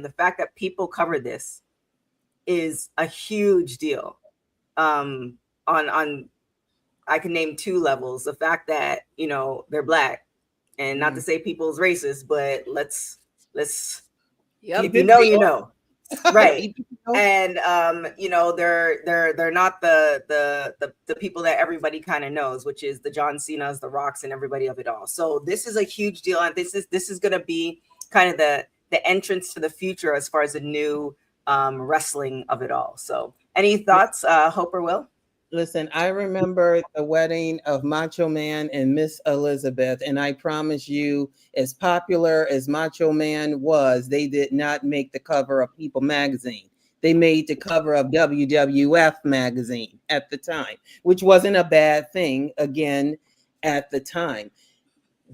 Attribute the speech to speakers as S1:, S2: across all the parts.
S1: the fact that people cover this is a huge deal. On I can name 2 levels. The fact that, you know, they're Black, and not to say people's racist, but let's if you know, you know. Right. And you know, they're not the people that everybody kind of knows, which is the John Cena's, the Rocks, and everybody of it all. So this is a huge deal, and this is going to be kind of the entrance to the future as far as the new wrestling of it all. So any thoughts, Hope or Will?
S2: Listen, I remember the wedding of Macho Man and Miss Elizabeth, and I promise you, as popular as Macho Man was, they did not make the cover of People magazine. They made the cover of WWF magazine at the time, which wasn't a bad thing, again, at the time.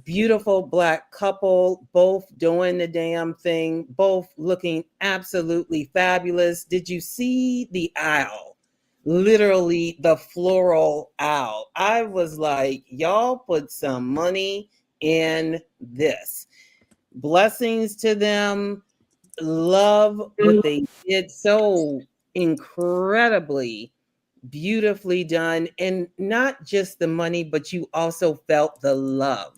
S2: Beautiful Black couple, both doing the damn thing, both looking absolutely fabulous. Did you see the aisle? Literally the floral owl. I was like, y'all put some money in this. Blessings to them. Love what they did. So incredibly beautifully done. And not just the money, but you also felt the love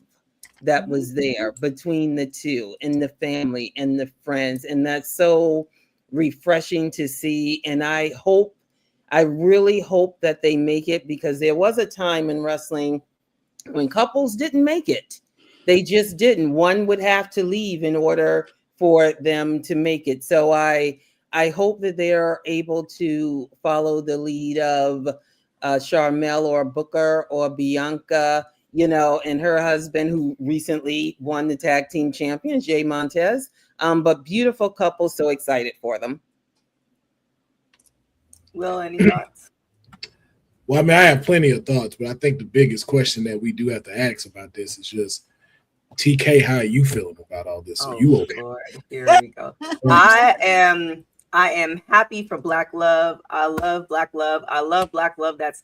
S2: that was there between the two and the family and the friends. And that's so refreshing to see. And I really hope that they make it, because there was a time in wrestling when couples didn't make it. They just didn't. One would have to leave in order for them to make it. So I hope that they're able to follow the lead of Charmel or Booker or Bianca, you know, and her husband, who recently won the tag team champion, Jay Montez. But beautiful couple, so excited for them.
S1: Will, any thoughts?
S3: Well, I mean, I have plenty of thoughts, but I think the biggest question that we do have to ask about this is just, TK, how are you feeling about all this? Are you okay?
S1: Lord, here we go. I am happy for Black love. I love Black love. I love Black love that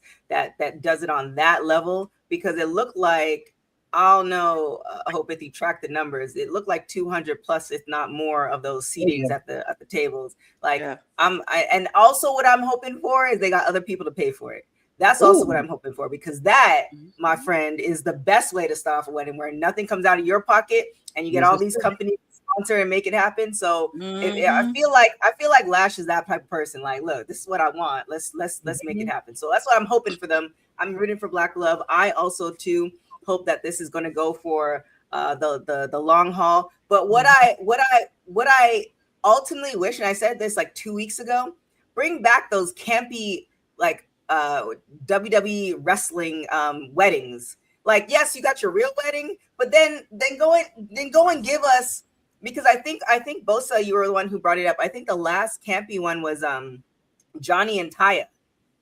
S1: does it on that level, because it looked like, I don't know, I hope if you track the numbers, it looked like 200 plus, if not more, of those seatings at the tables. Like, and also what I'm hoping for is they got other people to pay for it. That's also what I'm hoping for, because that, my friend, is the best way to start off a wedding, where nothing comes out of your pocket and you get all these companies to sponsor and make it happen. So I feel like Lash is that type of person. Like, look, this is what I want. Let's make it happen. So that's what I'm hoping for them. I'm rooting for Black love. I also too hope that this is going to go for the long haul. But what I ultimately wish, and I said this like 2 weeks ago, bring back those campy like WWE wrestling weddings. Like, yes, you got your real wedding, but then go and give us, because I think Bosa, you were the one who brought it up. I think the last campy one was Johnny and Taya,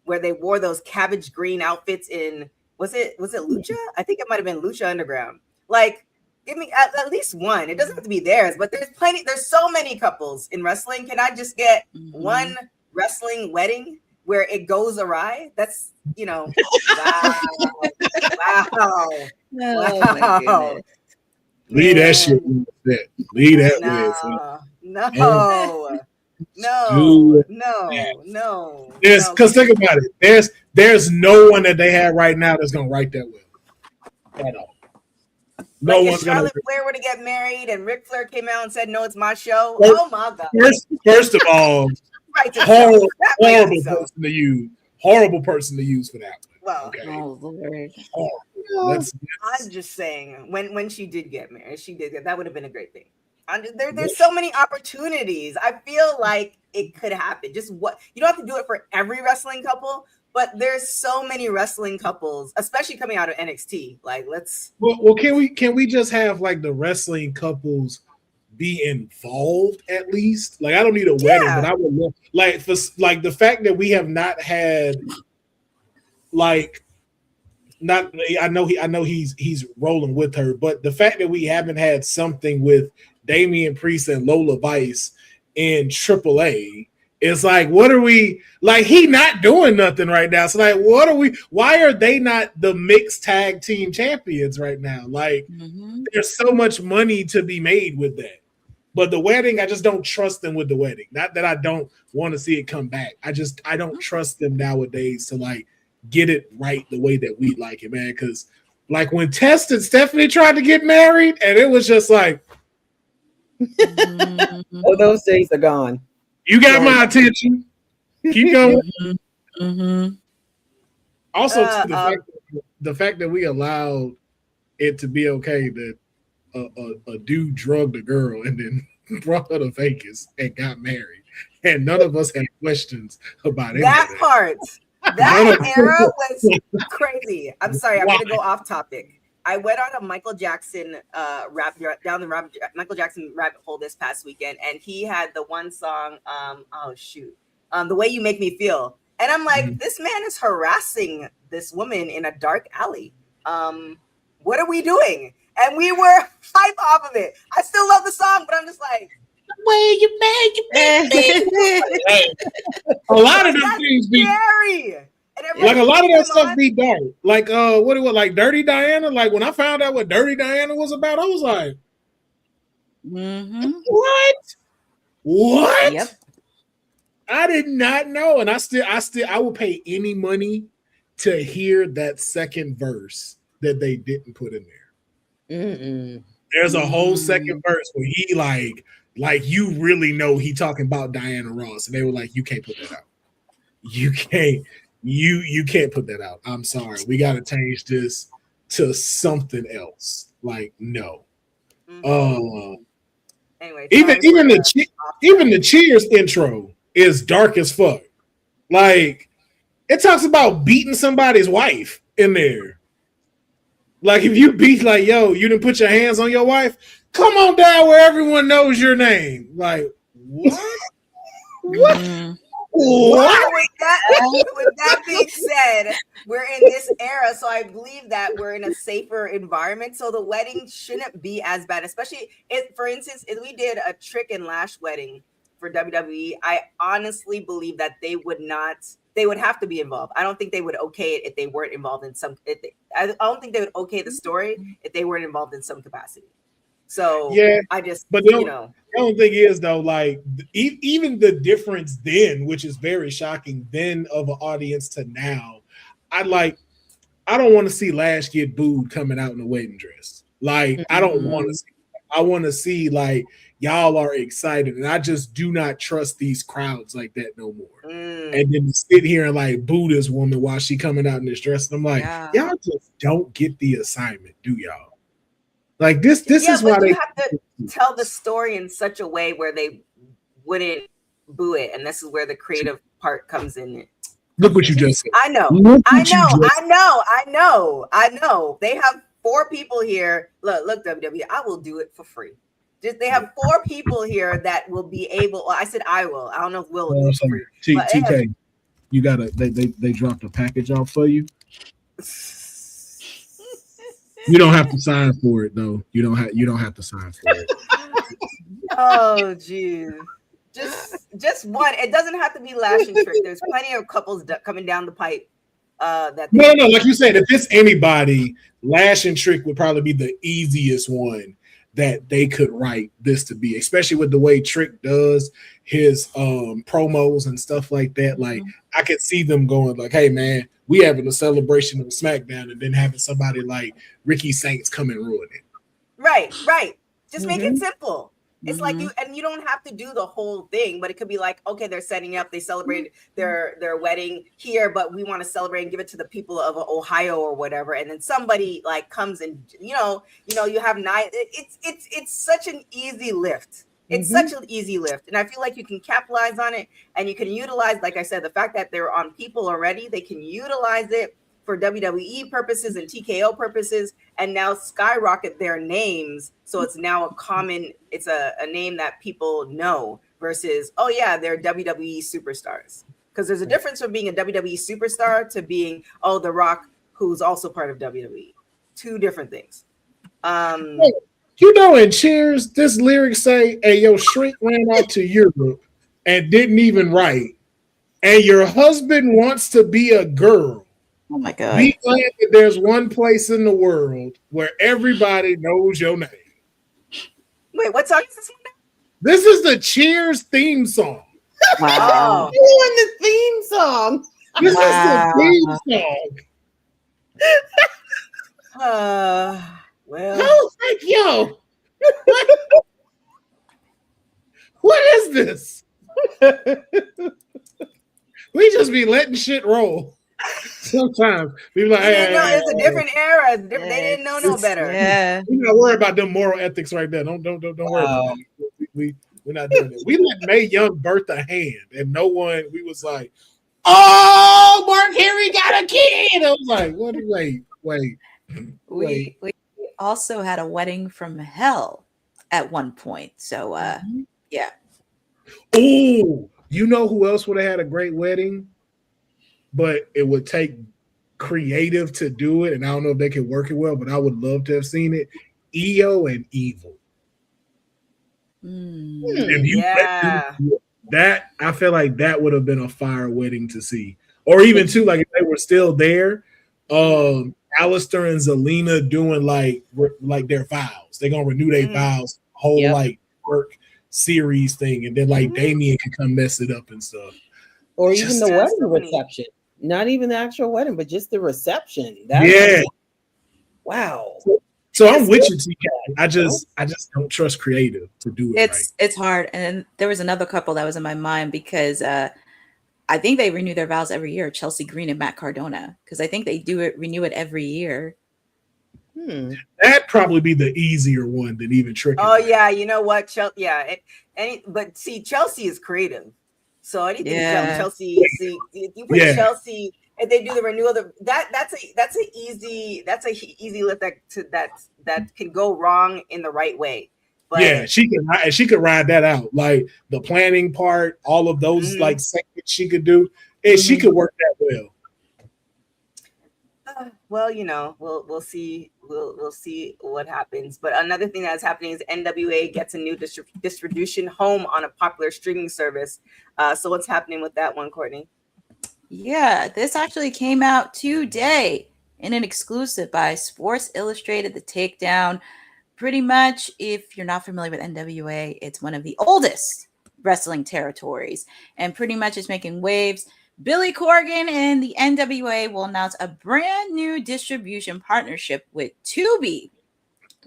S1: where they wore those cabbage green outfits in, was it Lucha? I think it might have been Lucha Underground. Like, give me at least one. It doesn't have to be theirs, but there's so many couples in wrestling. Can I just get one wrestling wedding where it goes awry? That's, you know, wow. Wow.
S3: Leave that shit. Leave that. No. Because think about it. There's no one that they have right now that's gonna write that well at all. No
S1: like
S3: one's
S1: if Charlotte
S3: gonna.
S1: Flair were to get married and Ric Flair came out and said, "No, it's my show." Oh my God!
S3: First of all, horrible person to use. Horrible person to use for that one.
S1: Well,
S3: okay.
S1: No. I'm just saying, when she did get married, that would have been a great thing. There's so many opportunities. I feel like it could happen. Just what you don't have to do it for every wrestling couple, but there's so many wrestling couples, especially coming out of NXT. Like, let's.
S3: Well, can we just have like the wrestling couples be involved at least? Like, I don't need a wedding, but I would love, like, for like the fact that we have not had like. Not, I know he's rolling with her, but the fact that we haven't had something with Damian Priest and Lola Vice in AAA, it's like, what are we like? He not doing nothing right now. So like, what are we? Why are they not the mixed tag team champions right now? Like, there's so much money to be made with that. But the wedding, I just don't trust them with the wedding. Not that I don't want to see it come back. I don't trust them nowadays to like get it right the way that we like it, man. Because like when Test and Stephanie tried to get married, and it was just like,
S2: oh, those days are gone.
S3: You got my attention. Keep going. Also, the fact that we allowed it to be okay that a dude drugged a girl and then brought her to Vegas and got married, and none of us had questions about
S1: that part. That era was crazy. I'm sorry, I'm gonna go off topic. I went on a Michael Jackson Michael Jackson rabbit hole this past weekend, and he had the one song, The Way You Make Me Feel. And I'm like, this man is harassing this woman in a dark alley. What are we doing? And we were hype off of it. I still love the song, but I'm just like, the way you make me.
S3: A lot of them things be
S1: scary.
S3: Like a lot of that stuff be dark. Like what it was like Dirty Diana. Like when I found out what Dirty Diana was about, I was like, what?
S4: Yep.
S3: I did not know. And I would pay any money to hear that second verse that they didn't put in there. There's a whole second verse where he like you really know he talking about Diana Ross, and they were like, you can't put that out. You can't put that out. I'm sorry. We got to change this to something else. Like, no.
S1: Anyway,
S3: even the Cheers intro is dark as fuck. Like, it talks about beating somebody's wife in there. Like, if you beat, like, yo, you didn't put your hands on your wife, come on down where everyone knows your name. Like, what? What?
S1: What? With that being said, we're in this era, so I believe that we're in a safer environment. So the wedding shouldn't be as bad, especially if, for instance, if we did a Trick and Lash wedding for WWE, I honestly believe that they would have to be involved. I don't think they would okay it if they weren't involved in some. I don't think they would okay the story if they weren't involved in some capacity. So
S3: yeah,
S1: but
S3: the only thing is though, like even the difference then, which is very shocking, then of an audience to now, I don't want to see Lash get booed coming out in a wedding dress. Like I don't want to see. I want to see like y'all are excited, and I just do not trust these crowds like that no more. And then sit here and like boo this woman while she coming out in this dress, and I'm like, y'all just don't get the assignment, do y'all? Like this is why they
S1: have to tell the story in such a way where they wouldn't boo it, and this is where the creative part comes in.
S3: Look what you just said.
S1: I know. They have 4 people here. Look, WWE, I will do it for free. They have 4 people here that will be able. Well, I said I will. I don't know if Will will do it for free.
S3: TK, you gotta. They dropped a package off for you. You don't have to sign for it though. You don't have to sign for it.
S1: Oh, geez. Just one. It doesn't have to be Lash and Trick. There's plenty of couples coming down the pipe. No.
S3: Like you said, if it's anybody, Lash and Trick would probably be the easiest one that they could write this to be, especially with the way Trick does his promos and stuff like that. Like I could see them going like, "Hey, man, we having a celebration of SmackDown," and then having somebody like Ricky Saints come and ruin it.
S1: Right. Just make it simple. It's like you don't have to do the whole thing, but it could be like, okay, they're setting up, they celebrated their wedding here, but we want to celebrate and give it to the people of Ohio or whatever. And then somebody like comes and you have it's such an easy lift. It's such an easy lift. And I feel like you can capitalize on it and you can utilize, like I said, the fact that they're on people already, they can utilize it for WWE purposes and TKO purposes, and now skyrocket their names. So it's now it's a name that people know versus, oh yeah, they're WWE superstars. Because there's a difference from being a WWE superstar to being, oh, The Rock, who's also part of WWE. 2 different things.
S3: In Cheers, this lyric say, "Hey, your shrink ran out to Europe and didn't even write, and your husband wants to be a girl.
S4: Oh my God.
S3: Be glad that there's one place in the world where everybody knows your name."
S1: Wait, what song is this one?
S3: This is the Cheers theme song.
S1: Wow.
S2: Doing the theme song.
S3: This is the theme song.
S1: Well,
S3: I was like, yo, what is this? We just be letting shit roll. Sometimes we like,
S1: it's a different era. They didn't know no better.
S4: Yeah.
S3: We're not worried about them moral ethics right there. Don't worry about that. We're not doing it. We let Mae Young birth a hand, and no one. We was like, oh, Mark Henry got a kid. I was like, what? Wait.
S4: We also had a wedding from hell at one point. So yeah.
S3: Oh, you know who else would have had a great wedding? But it would take creative to do it, and I don't know if they could work it well, but I would love to have seen it. EO and Evil. If you that, I feel like that would have been a fire wedding to see. Or even too, like if they were still there, Alistair and Zelina doing like their vows. They're gonna renew their vows, whole like work series thing, and then like Damien can come mess it up and stuff.
S2: Or even the wedding reception. Not even the actual wedding, but just the reception. Wow.
S3: So I'm with you, TK. I just don't trust creative to do it.
S4: It's hard. And there was another couple that was in my mind because I think they renew their vows every year, Chelsea Green and Matt Cardona, because I think they renew it every year.
S3: That'd probably be the easier one than even Tricky.
S1: Oh yeah, you know what? But see, Chelsea is creative. So anything Chelsea, see, you put Chelsea and they do the renewal. That's an easy lift that can go wrong in the right way. But
S3: yeah, she could ride that out. Like the planning part, all of those like segments she could do, and she could work that well.
S1: Well, you know, we'll see. We'll see what happens. But another thing that's happening is NWA gets a new distribution home on a popular streaming service. So what's happening with that one, Courtney?
S4: Yeah, this actually came out today in an exclusive by Sports Illustrated, The Takedown. Pretty much, if you're not familiar with NWA, it's one of the oldest wrestling territories, and pretty much it's making waves. Billy Corgan and the NWA will announce a brand new distribution partnership with Tubi.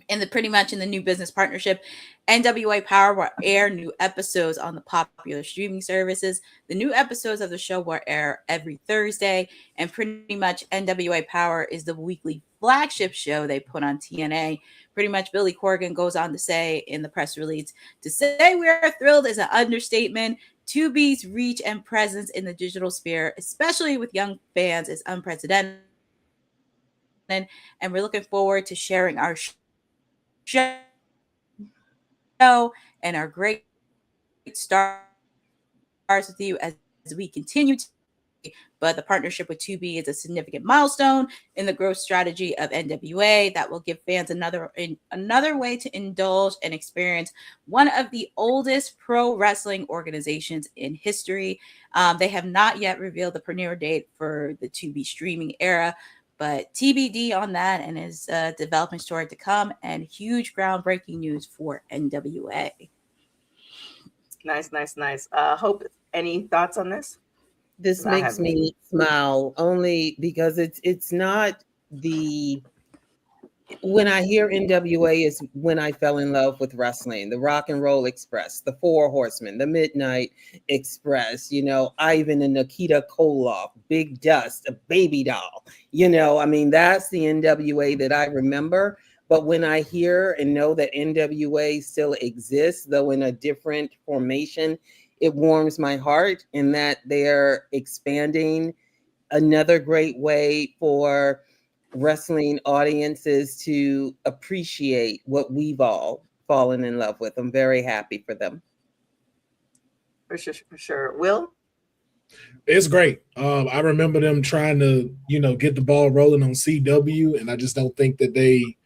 S4: In the new business partnership, NWA Power will air new episodes on the popular streaming services. The new episodes of the show will air every Thursday, and pretty much NWA Power is the weekly flagship show they put on TNA. Pretty much Billy Corgan goes on to say in the press release, to say we are thrilled is an understatement. Tubi's reach and presence in the digital sphere, especially with young fans, is unprecedented. And we're looking forward to sharing our show and our great stars with you as we continue to. But the partnership with Tubi is a significant milestone in the growth strategy of NWA that will give fans another way to indulge and experience one of the oldest pro wrestling organizations in history. They have not yet revealed the premiere date for the Tubi streaming era, but TBD on that, and is a developing story to come, and huge groundbreaking news for NWA.
S1: Nice. Hope, any thoughts on this?
S2: This makes me smile only because it's not the, when I hear NWA is when I fell in love with wrestling, the Rock and Roll Express, the Four Horsemen, the Midnight Express, you know, Ivan and Nikita Koloff, Big Dust, a baby doll, you know, I mean, that's the NWA that I remember. But when I hear and know that NWA still exists, though in a different formation, it warms my heart in that they're expanding another great way for wrestling audiences to appreciate what we've all fallen in love with. I'm very happy for them.
S1: For sure. Will?
S3: It's great. I remember them trying to, get the ball rolling on CW, and I just don't think that they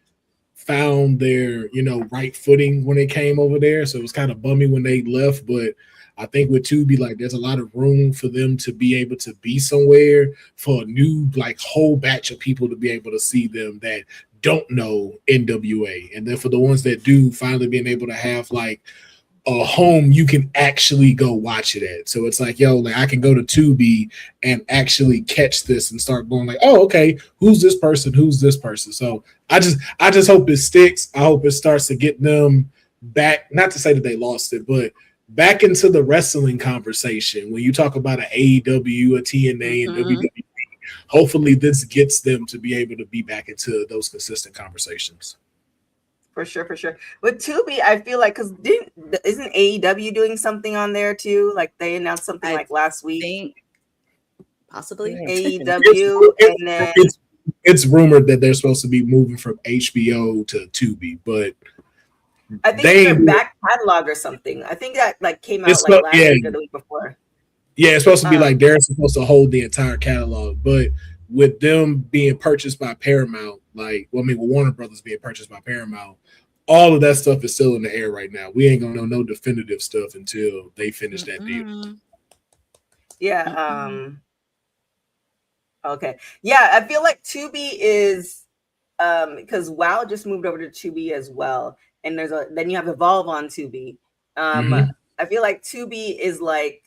S3: found their, right footing when they came over there. So it was kind of bummy when they left, but I think with Tubi, like, there's a lot of room for them to be able to be somewhere for a new, whole batch of people to be able to see them that don't know NWA. And then for the ones that do, finally being able to have, a home you can actually go watch it at. So it's like, yo, like I can go to Tubi and actually catch this and start going like, oh, okay, who's this person? Who's this person? So I just hope it sticks. I hope it starts to get them back. Not to say that they lost it, but back into the wrestling conversation. When you talk about an AEW, a TNA, and WWE, hopefully this gets them to be able to be back into those consistent conversations.
S1: For sure. With Tubi, I feel like because isn't AEW doing something on there too? Like they announced something like last week.
S4: Possibly
S1: AEW, and then
S3: it's rumored that they're supposed to be moving from HBO to Tubi, but
S1: I think it's their back catalog or something. I think that like came out like last week or the week before.
S3: Yeah, it's supposed to be like they're supposed to hold the entire catalog, but with them being purchased by Paramount, with Warner Brothers being purchased by Paramount, all of that stuff is still in the air right now. We ain't gonna know no definitive stuff until they finish that deal.
S1: Yeah. Okay. Yeah, I feel like Tubi is because WoW just moved over to Tubi as well, and then you have Evolve on Tubi. I feel like Tubi is like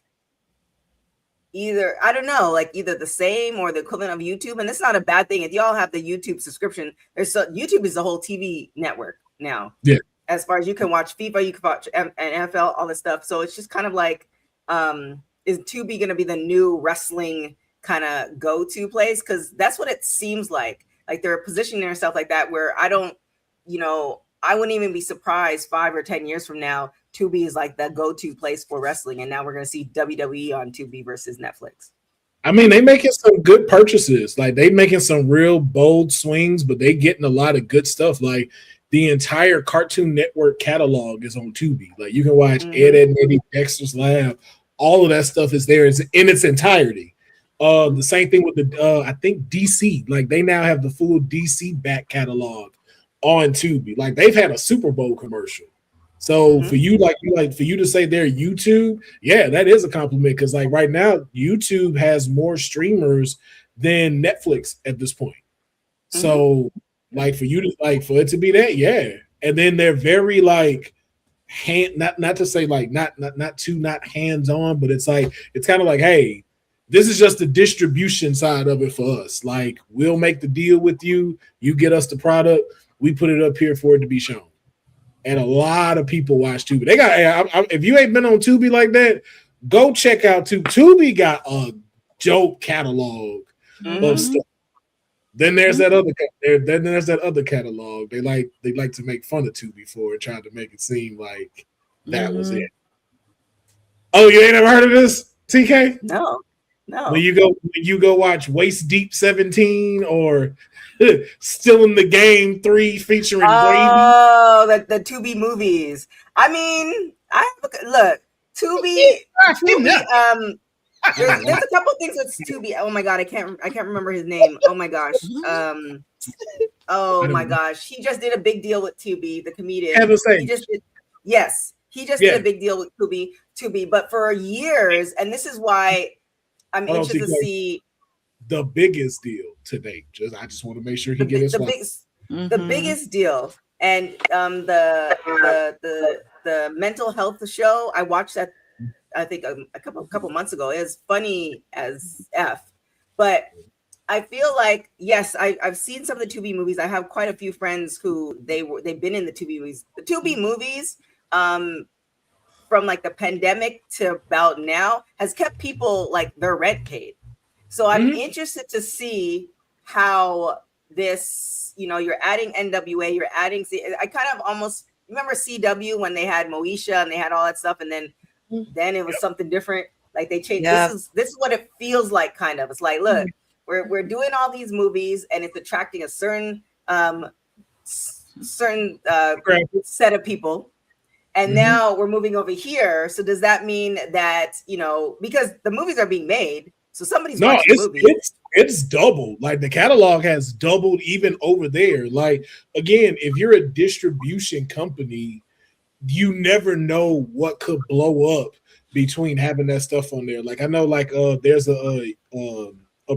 S1: either the same or the equivalent of YouTube, and it's not a bad thing if y'all have the YouTube subscription. YouTube is the whole TV network now.
S3: Yeah,
S1: as far as you can watch FIFA, you can watch NFL, all this stuff. So it's just kind of like, is Tubi going to be the new wrestling kind of go-to place? Because that's what it seems like. Like they're positioning themselves like that. Where I wouldn't even be surprised 5 or 10 years from now, Tubi is like the go-to place for wrestling, and now we're going to see WWE on Tubi versus Netflix.
S3: I mean, they making some good purchases. Like they making some real bold swings, but they getting a lot of good stuff. Like the entire Cartoon Network catalog is on Tubi. Like you can watch Ed, Edd n Eddy, Dexter's Lab. All of that stuff is there in its entirety. The same thing with I think DC. Like they now have the full DC back catalog on Tubi. Like they've had a Super Bowl commercial. So for you, for you to say they're YouTube, yeah, that is a compliment because like right now, YouTube has more streamers than Netflix at this point. So like for you to for it to be that, yeah. And then they're very like not to say like not hands-on, but it's kind of like, hey, this is just the distribution side of it for us. Like we'll make the deal with you, you get us the product, we put it up here for it to be shown. And a lot of people watch Tubi. They got if you ain't been on Tubi like that, go check out Tubi. Tubi got a dope catalog of stuff. Then there's that other catalog. They like to make fun of Tubi for it, trying to make it seem like that was it. Oh, you ain't never heard of this, TK?
S1: No.
S3: When you go watch Waist Deep 17 or Still in the Game 3 featuring Gravy.
S1: Oh, the Tubi movies. I mean, look, Tubi. There's a couple things with Tubi. Oh my god, I can't remember his name. Oh my gosh. Oh my gosh. He just did a big deal with Tubi, the comedian. He just did a big deal with Tubi, but for years, and this is why I'm interested to see
S3: the biggest deal to date. I just want to make sure he gets
S1: the biggest deal. And the mental health show, I watched that I think a couple months ago. It was funny as F, but I feel like yes, I've seen some of the Tubi movies. I have quite a few friends who they've been in the Tubi movies. The Tubi movies, from like the pandemic to about now, has kept people like their rent paid. So I'm interested to see how this, you're adding NWA, you're adding. I kind of almost remember CW when they had Moesha and they had all that stuff, and then it was something different. Like they changed. Yeah. This is what it feels like. Kind of. It's like, look, we're doing all these movies, and it's attracting a certain set of people. And now we're moving over here. So does that mean that, because the movies are being made, so somebody's watching the movie.
S3: It's doubled. Like the catalog has doubled even over there. Like, again, if you're a distribution company, you never know what could blow up between having that stuff on there. Like I know there's a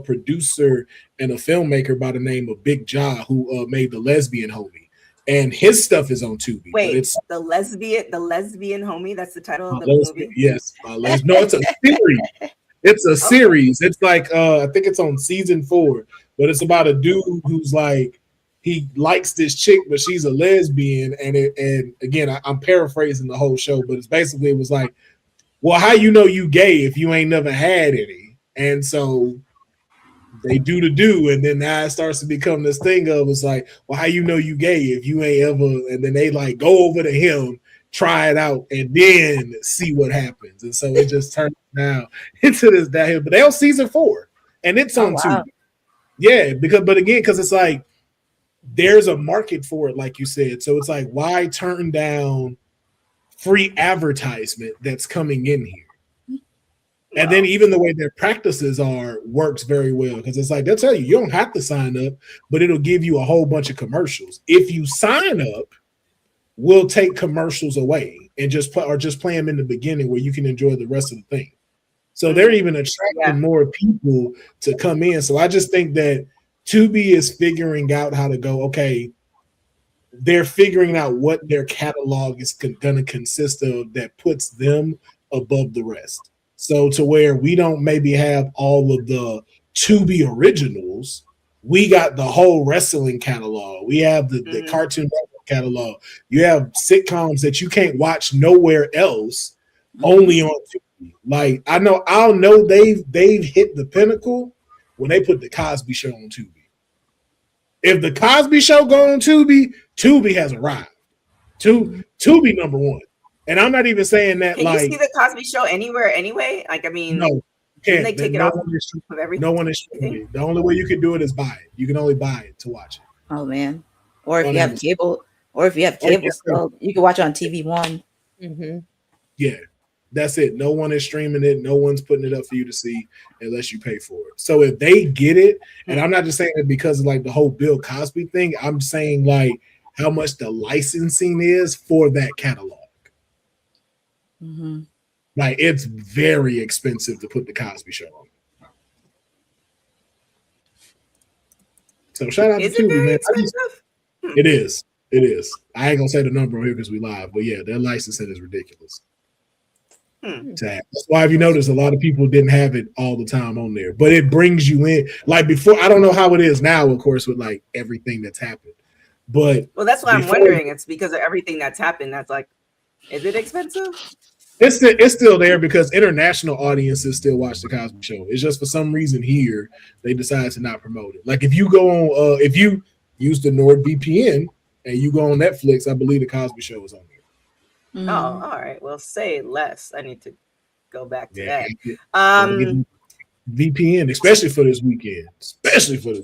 S3: producer and a filmmaker by the name of Big Ja who made The Lesbian Homie. and his stuff is on Tubi.
S1: Wait,
S3: but it's
S1: the lesbian homie. That's the title of the
S3: lesbian,
S1: movie.
S3: yes, no, it's a series. It's a series. It's like I think it's on season 4, but it's about a dude who's like he likes this chick, but she's a lesbian, and again, I'm paraphrasing the whole show, but it's basically it was like, well, how you know you gay if you ain't never had any, and so they do, and then now it starts to become this thing of it's like, well, how you know you gay if you ain't ever, and then they like go over to him, try it out, and then see what happens, and so it just turns now into this downhill. But they on season 4, and it's on Tubi. Yeah, because it's like there's a market for it, like you said. So it's like, why turn down free advertisement that's coming in here? And then even the way their practices are works very well, because it's like they'll tell you don't have to sign up, but it'll give you a whole bunch of commercials. If you sign up, we'll take commercials away and just play them in the beginning where you can enjoy the rest of the thing. So they're even attracting more people to come in. So I just think that Tubi is figuring out how to go, okay, they're figuring out what their catalog is going to consist of that puts them above the rest. So to where we don't maybe have all of the Tubi originals, we got the whole wrestling catalog. We have the Cartoon Network catalog. You have sitcoms that you can't watch nowhere else, only on Tubi. Like I'll know they've hit the pinnacle when they put the Cosby Show on Tubi. If the Cosby Show go on Tubi, Tubi has arrived. Tubi number 1. And I'm not even saying that.
S1: Can
S3: like,
S1: you see the Cosby Show anywhere anyway? Like, I mean,
S3: no, can't.
S1: They take it off of everything.
S3: No one is streaming it. The only way you can do it is buy it. You can only buy it to watch it.
S4: Oh man! Or if you have cable, still, you can watch it on TV One.
S2: Mm-hmm.
S3: Yeah, that's it. No one is streaming it. No one's putting it up for you to see unless you pay for it. So if they get it, and I'm not just saying it because of like the whole Bill Cosby thing, I'm saying like how much the licensing is for that catalog.
S4: Mm-hmm.
S3: Like it's very expensive to put the Cosby Show on. So shout out to Tubi, man. It is. I ain't gonna say the number on here because we live, but yeah, their licensing is ridiculous. That's why if you notice, a lot of people didn't have it all the time on there, but it brings you in. Like before, I don't know how it is now, of course, with like everything that's happened. But
S1: that's why I'm wondering. It's because of everything that's happened. That's like, is it expensive?
S3: It's still there because international audiences still watch the Cosby Show. It's just for some reason here they decide to not promote it. Like if you go on, if you use the NordVPN and you go on Netflix, I believe the Cosby Show is on there.
S1: Oh, all right. Well, say less. I need to go back to that.
S3: VPN, especially for this weekend.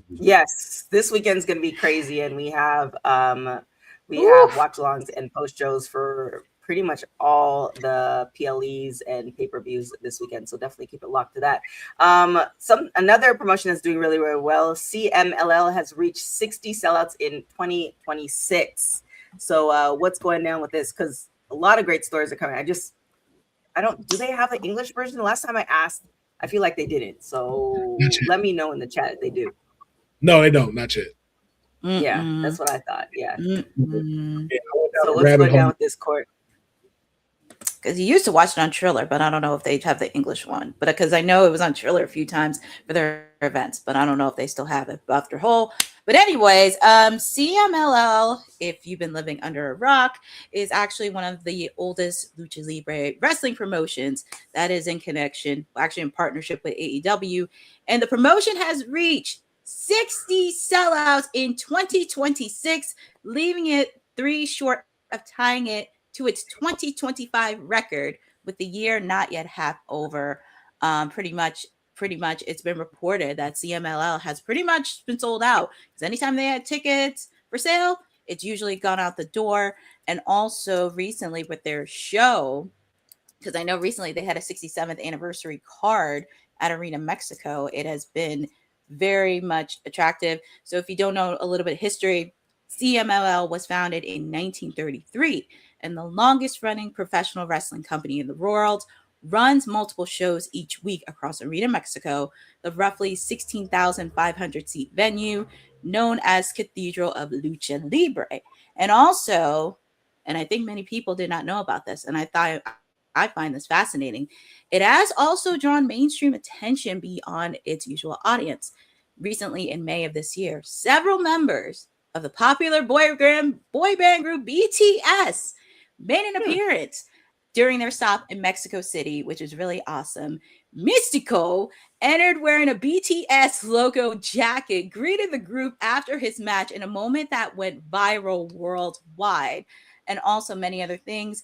S1: Yes, this weekend's gonna be crazy, and we have watch-alongs and post-shows for pretty much all the PLEs and pay-per-views this weekend. So definitely keep it locked to that. Another promotion that's doing really, really well. CMLL has reached 60 sellouts in 2026. So what's going down with this? Because a lot of great stories are coming. Do they have the English version? The last time I asked, I feel like they didn't. So let me know in the chat if they do.
S3: No, they don't. Not yet.
S1: Yeah, that's what I thought. Yeah.
S3: Yeah,
S1: so what's going down with this, Court?
S4: Because you used to watch it on Triller, but I don't know if they have the English one. But because I know it was on Triller a few times for their events, but I don't know if they still have it after whole. But anyways, CMLL, if you've been living under a rock, is actually one of the oldest Lucha Libre wrestling promotions that is in partnership with AEW. And the promotion has reached 60 sellouts in 2026, leaving it 3 short of tying it to its 2025 record, with the year not yet half over. Pretty much it's been reported that CMLL has pretty much been sold out, because anytime they had tickets for sale, it's usually gone out the door. And also recently with their show, because I know recently they had a 67th anniversary card at Arena Mexico, it has been very much attractive. So if you don't know a little bit of history, CMLL was founded in 1933 and the longest running professional wrestling company in the world, runs multiple shows each week across Arena Mexico, the roughly 16,500 seat venue known as Cathedral of Lucha Libre. And also, and I think many people did not know about this, and I find this fascinating, it has also drawn mainstream attention beyond its usual audience. Recently, in May of this year, several members of the popular boy band group BTS made an appearance during their stop in Mexico City, which is really awesome. Mystico entered wearing a BTS logo jacket, greeted the group after his match in a moment that went viral worldwide, and also many other things.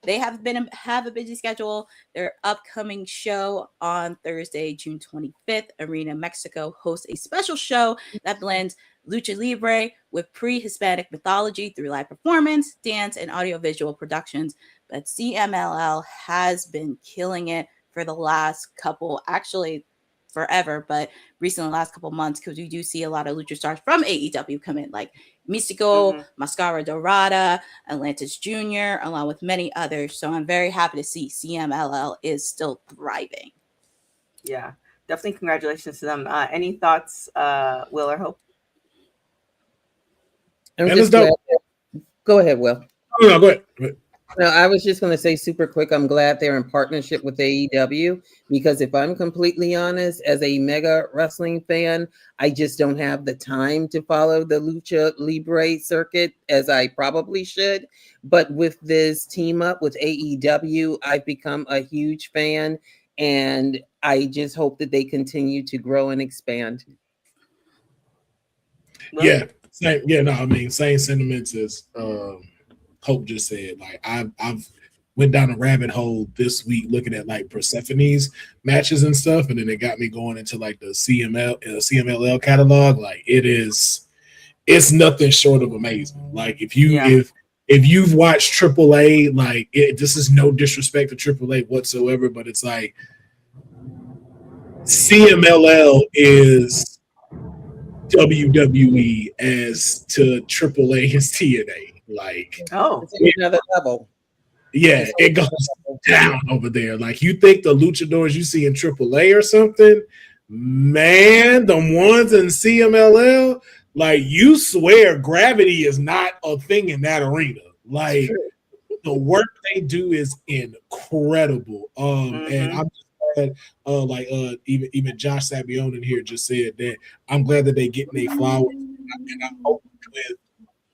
S4: They have a busy schedule. Their upcoming show on Thursday, June 25th, Arena Mexico hosts a special show that blends lucha libre with pre-Hispanic mythology through live performance, dance, and audiovisual productions. But CMLL has been killing it for the last couple, actually forever, but recently the last couple months, because we do see a lot of lucha stars from AEW come in, like Mystico, Mascara Dorada, Atlantis Jr., along with many others. So I'm very happy to see CMLL is still thriving.
S1: Yeah, definitely congratulations to them. Any thoughts, Will or Hope?
S2: Go ahead, Will.
S3: No, go ahead.
S2: No, I was just going to say super quick, I'm glad they're in partnership with AEW, because if I'm completely honest, as a mega wrestling fan, I just don't have the time to follow the Lucha Libre circuit as I probably should. But with this team up with AEW, I've become a huge fan, and I just hope that they continue to grow and expand.
S3: Yeah, same sentiments as Hope just said. Like I've went down a rabbit hole this week looking at like Persephone's matches and stuff, and then it got me going into like the CMLL catalog. Like it's nothing short of amazing. Like if you've watched AAA, like this is no disrespect to AAA whatsoever, but it's like CMLL is WWE as to AAA is TNA. Like,
S2: it's another level.
S3: Yeah, it goes down over there. Like, you think the luchadors you see in AAA or something, man, the ones in CMLL, like, you swear gravity is not a thing in that arena. Like, the work they do is incredible. And I'm just glad, even Josh Sabione in here just said that I'm glad that they getting their flowers, and I hope with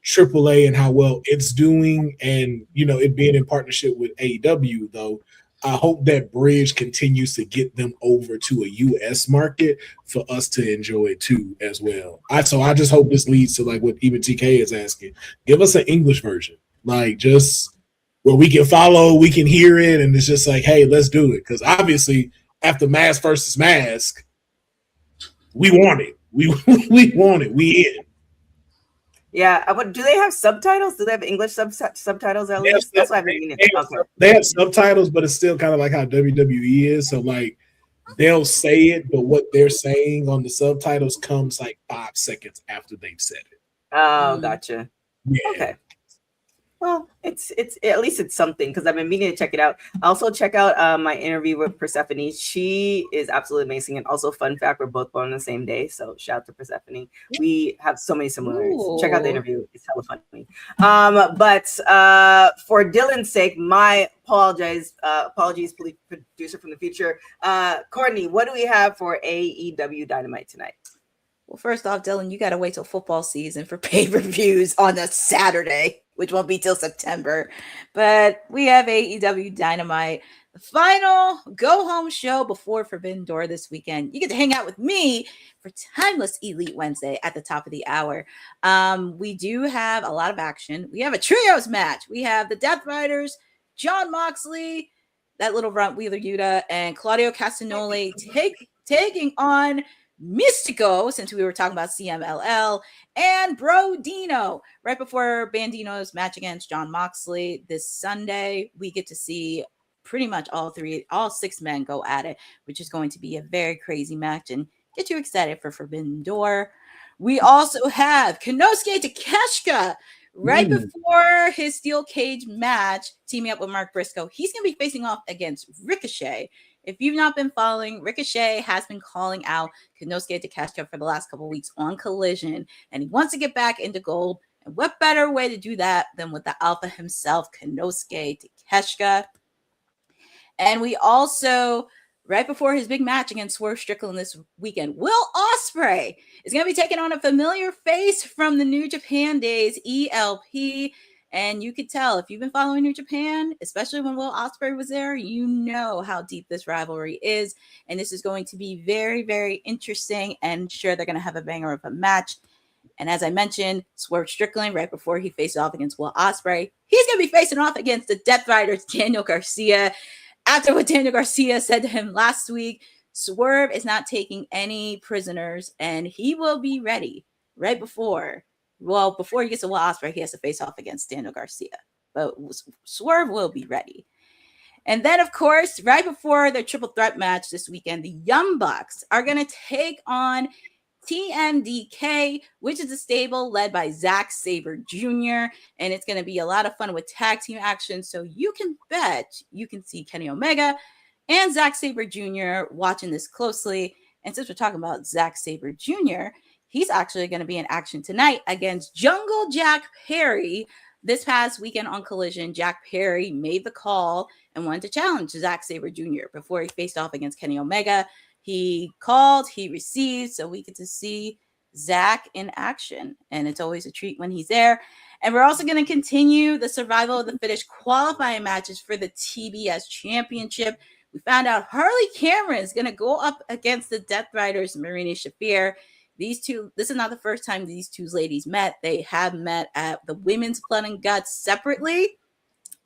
S3: AAA and how well it's doing, and it being in partnership with AEW, though, I hope that bridge continues to get them over to a US market for us to enjoy too as well. So I just hope this leads to like what even TK is asking. Give us an English version, like just where we can follow, we can hear it, and it's just like, hey, let's do it. Because obviously, after Mask versus Mask, we want it. We want it. We in.
S1: Yeah, but do they have subtitles? Do they have English subtitles at least? That's why I've been meaning.
S3: They have subtitles, but it's still kind of like how WWE is. So like they'll say it, but what they're saying on the subtitles comes like 5 seconds after they've said it.
S1: Oh, gotcha.
S3: Yeah.
S1: Okay. Well, it's at least it's something, because I've been meaning to check it out. Also, check out my interview with Persephone. She is absolutely amazing. And also, fun fact, we're both born on the same day. So shout out to Persephone. We have so many similarities. Ooh. Check out the interview. It's hella funny. But for Dylan's sake, my apologies, producer from the future. Courtney, what do we have for AEW Dynamite tonight?
S4: Well, first off, Dylan, you got to wait till football season for pay-per-views on a Saturday, which won't be till September. But we have AEW Dynamite, the final go-home show before Forbidden Door this weekend. You get to hang out with me for Timeless Elite Wednesday at the top of the hour. We do have a lot of action. We have a trios match. We have the Death Riders, Jon Moxley, that little runt Wheeler Yuta, and Claudio Castagnoli taking on Mystico, since we were talking about CMLL, and Bro Dino. Right before Bandino's match against Jon Moxley this Sunday, we get to see pretty much all 6 men go at it, which is going to be a very crazy match and get you excited for Forbidden Door. We also have Konosuke Takeshita right before his steel cage match, teaming up with Mark Briscoe. He's going to be facing off against Ricochet. If you've not been following, Ricochet has been calling out Konosuke Takeshita for the last couple of weeks on Collision, and he wants to get back into gold And what better way to do that than with the alpha himself, Konosuke Takeshita. And we also, right before his big match against Swerve Strickland this weekend, Will Ospreay is going to be taking on a familiar face from the New Japan days, ELP. And you could tell if you've been following New Japan, especially when Will Ospreay was there, you know how deep this rivalry is. And this is going to be very, very interesting. And sure, they're going to have a banger of a match. And as I mentioned, Swerve Strickland, right before he faced off against Will Ospreay, he's going to be facing off against the Death Riders, Daniel Garcia. After what Daniel Garcia said to him last week, Swerve is not taking any prisoners, and he will be ready right before. Well, before he gets to Will Ospreay, he has to face off against Daniel Garcia. But Swerve will be ready. And then, of course, right before their triple threat match this weekend, the Young Bucks are going to take on TMDK, which is a stable led by Zack Sabre Jr. And it's going to be a lot of fun with tag team action. So you can bet you can see Kenny Omega and Zack Sabre Jr. watching this closely. And since we're talking about Zack Sabre Jr., he's actually going to be in action tonight against Jungle Jack Perry. This past weekend on Collision, Jack Perry made the call and wanted to challenge Zack Sabre Jr. before he faced off against Kenny Omega. He called, he received, so we get to see Zach in action. And it's always a treat when he's there. And we're also going to continue the survival of the fittest qualifying matches for the TBS Championship. We found out Harley Cameron is going to go up against the Death Riders, Marina Shafir. These two, this is not the first time these two ladies met. They have met at the Women's Blood and Guts separately.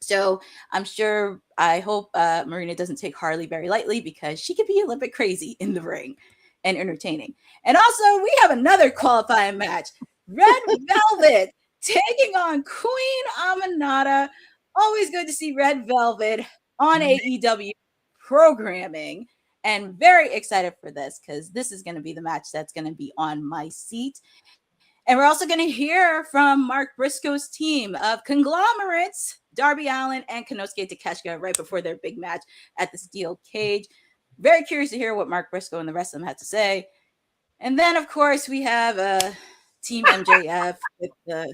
S4: So I'm sure, I hope Marina doesn't take Harley very lightly because she could be a little bit crazy in the ring and entertaining. And also, we have another qualifying match. Red Velvet taking on Queen Aminata. Always good to see Red Velvet on AEW programming. And very excited for this because this is going to be the match that's going to be on my seat. And we're also going to hear from Mark Briscoe's team of conglomerates, Darby Allin and Konosuke Takeshita, right before their big match at the Steel Cage. Very curious to hear what Mark Briscoe and the rest of them had to say. And then, of course, we have Team MJF with the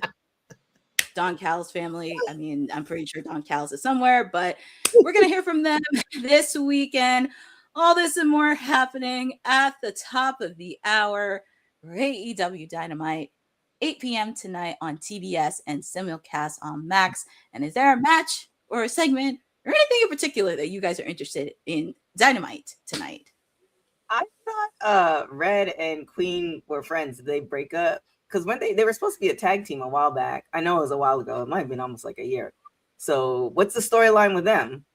S4: Don Callis family. I mean, I'm pretty sure Don Callis is somewhere, but we're going to hear from them this weekend. All this and more happening at the top of the hour. AEW Dynamite, 8 p.m. tonight on TBS and simulcast on Max. And is there a match or a segment or anything in particular that you guys are interested in Dynamite tonight?
S1: I thought Red and Queen were friends. Did they break up? Because when they were supposed to be a tag team a while back. I know it was a while ago. It might have been almost like a year. So what's the storyline with them?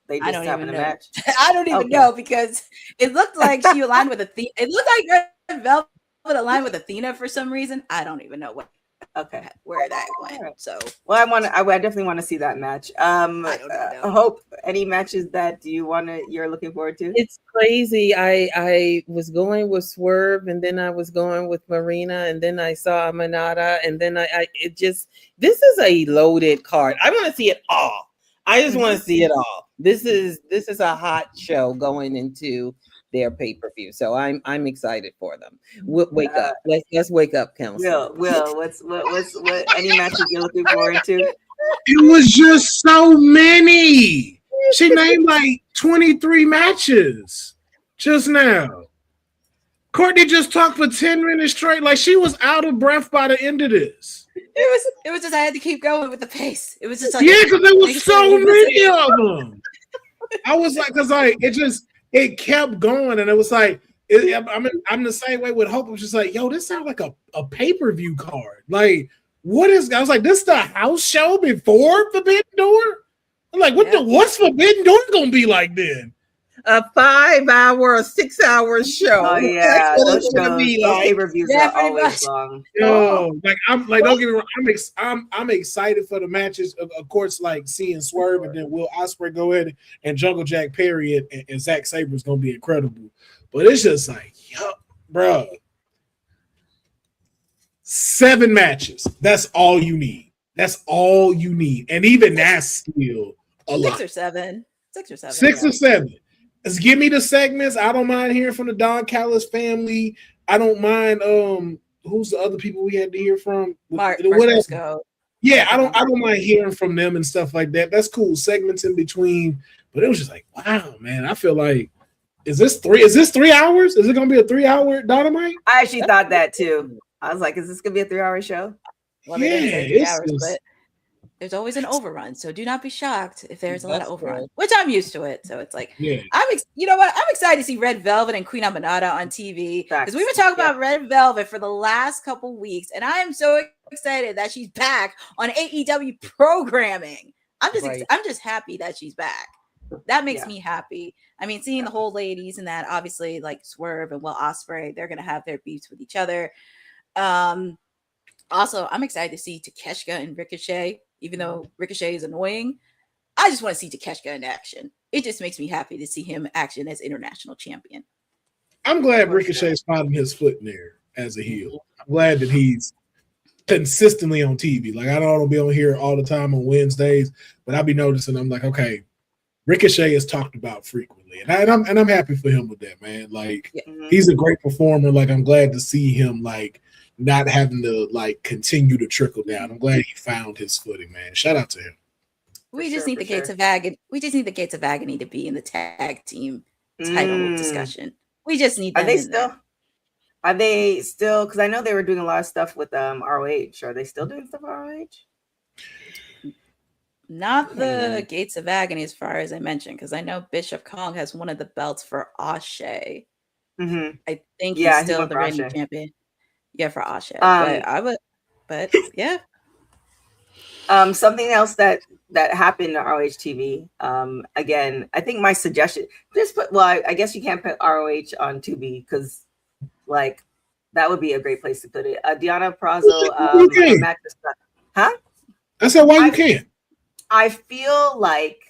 S1: They just having a match?
S4: I don't even know because it looked like she aligned with Athena. It looked like Red Velvet aligned with Athena for some reason. I don't even know where that went. So
S1: I definitely want to see that match.
S4: I don't know.
S1: Hope any matches that you're looking forward to?
S2: It's crazy. I was going with Swerve, and then I was going with Marina, and then I saw Aminata, and then this is a loaded card. I want to see it all. I just want to see it all. This is a hot show going into their pay-per-view, so I'm excited for them. Wake up! Let's wake up, Council.
S1: Will, what any matches you're looking forward to?
S3: It was just so many. She named like 23 matches just now. Courtney just talked for 10 minutes straight, like she was out of breath by the end of this.
S4: It was just I had to keep going with the pace. It was just like
S3: because there was so many of them. I was like, it kept going, and it was like, I'm the same way with Hope. I'm just like, yo, this sounds like a pay-per-view card. Like, what is? I was like, this is the house show before Forbidden Door. I'm like, what's Forbidden Door gonna be like then?
S2: A 5-hour or 6-hour show.
S1: Oh yeah,
S2: those gonna be
S1: those
S2: like.
S1: pay-per-views are always long.
S3: Yo, like I'm like, don't get me wrong, I'm excited for the matches. Of course, like seeing Swerve and then Will Ospreay go in and Jungle Jack Perry and Zack Sabre is gonna be incredible. But it's just like, yo, bro, 7 matches. That's all you need. That's all you need, and even that's still a lot.
S4: 6 or 7.
S3: 6 or 7. Let's give me the segments. I don't mind hearing from the Don Callis family. I don't mind who's the other people we had to hear from?
S4: Mark
S3: Whatever.
S4: Briscoe.
S3: Yeah, I don't mind hearing from them and stuff like that. That's cool. Segments in between, but it was just like, wow, man. I feel like is this 3 hours? Is it gonna be a 3-hour Dynamite?
S1: I actually thought that too. I was like, is this gonna be a 3-hour show?
S4: Well, they didn't say 3 hours, but there's always an overrun. So do not be shocked if there's a lot of overrun, which I'm used to it. So it's like, you know what? I'm excited to see Red Velvet and Queen Aminata on TV because we've been talking about Red Velvet for the last couple weeks, and I am so excited that she's back on AEW programming. I'm just happy that she's back. That makes me happy. I mean, seeing the whole ladies and that, obviously, like Swerve and Will Ospreay, they're gonna have their beefs with each other. Also, I'm excited to see Takeshita and Ricochet, even though Ricochet is annoying. I just want to see Takeshita in action. It just makes me happy to see him action as international champion.
S3: I'm glad Ricochet's finding his foot in there as a heel. I'm glad that he's consistently on TV. Like, I don't be on here all the time on Wednesdays, but I'll be noticing. I'm like, okay, Ricochet is talked about frequently, and I'm happy for him with that, man. Like, he's a great performer. Like, I'm glad to see him like not having to like continue to trickle down. I'm glad he found his footing, man. Shout out to him.
S4: We just need the Gates of Agony. We just need the Gates of Agony to be in the tag team title discussion. We just need them.
S1: Are they still? Because I know they were doing a lot of stuff with ROH. Are they still doing stuff with ROH?
S4: Not the Gates of Agony, as far as I mentioned, because I know Bishop Kong has one of the belts for Ashe. I think he's still the reigning champion. Yeah, for Ashe. But yeah.
S1: Something else that happened on ROH TV. Again, I think my suggestion I guess you can't put ROH on Tubi because like that would be a great place to put it. Deonna Purrazzo, huh?
S3: I said, why you can't?
S1: I feel like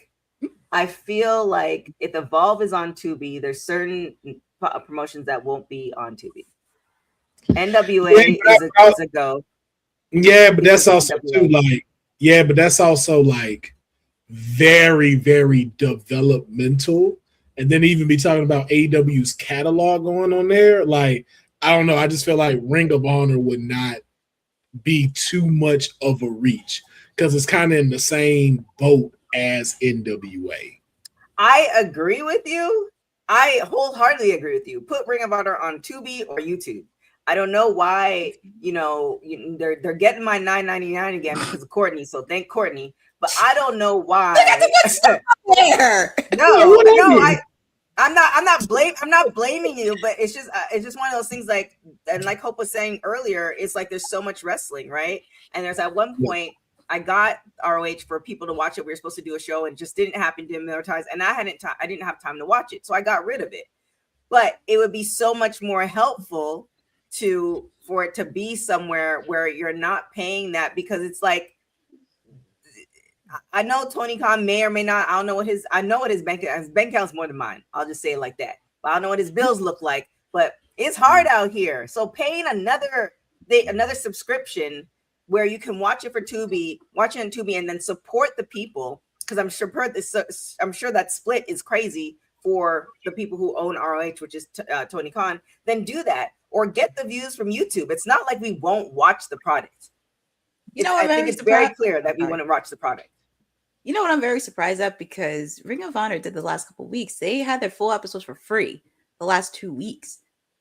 S1: if Evolve is on Tubi, there's certain promotions that won't be on Tubi. NWA is a go.
S3: Yeah, but that's also too like. Yeah, but that's also like very, very developmental. And then even be talking about AEW's catalog going on there. Like, I don't know. I just feel like Ring of Honor would not be too much of a reach because it's kind of in the same boat as NWA. I
S1: agree with you. I wholeheartedly agree with you. Put Ring of Honor on Tubi or YouTube. I don't know why, they're getting my $9.99 again because of Courtney. So thank Courtney. But I don't know why.
S4: There.
S1: I'm not blaming you, but it's just one of those things like, and like Hope was saying earlier, it's like there's so much wrestling, right? And there's at one point I got ROH for people to watch it. We were supposed to do a show and just didn't happen to militarize, and I didn't have time to watch it, so I got rid of it. But it would be so much more helpful for it to be somewhere where you're not paying that, because it's like, I know Tony Khan may or may not. I know what his bank account's more than mine. I'll just say it like that. But I don't know what his bills look like. But it's hard out here. So paying another subscription where you can watch it for Tubi, watch it on Tubi, and then support the people, because I'm sure that split is crazy for the people who own ROH, which is Tony Khan. Then do that, or get the views from YouTube. It's not like we won't watch the product. I think it's very clear that we want to watch the product.
S4: You know what I'm very surprised at? Because Ring of Honor did the last couple of weeks. They had their full episodes for free the last 2 weeks.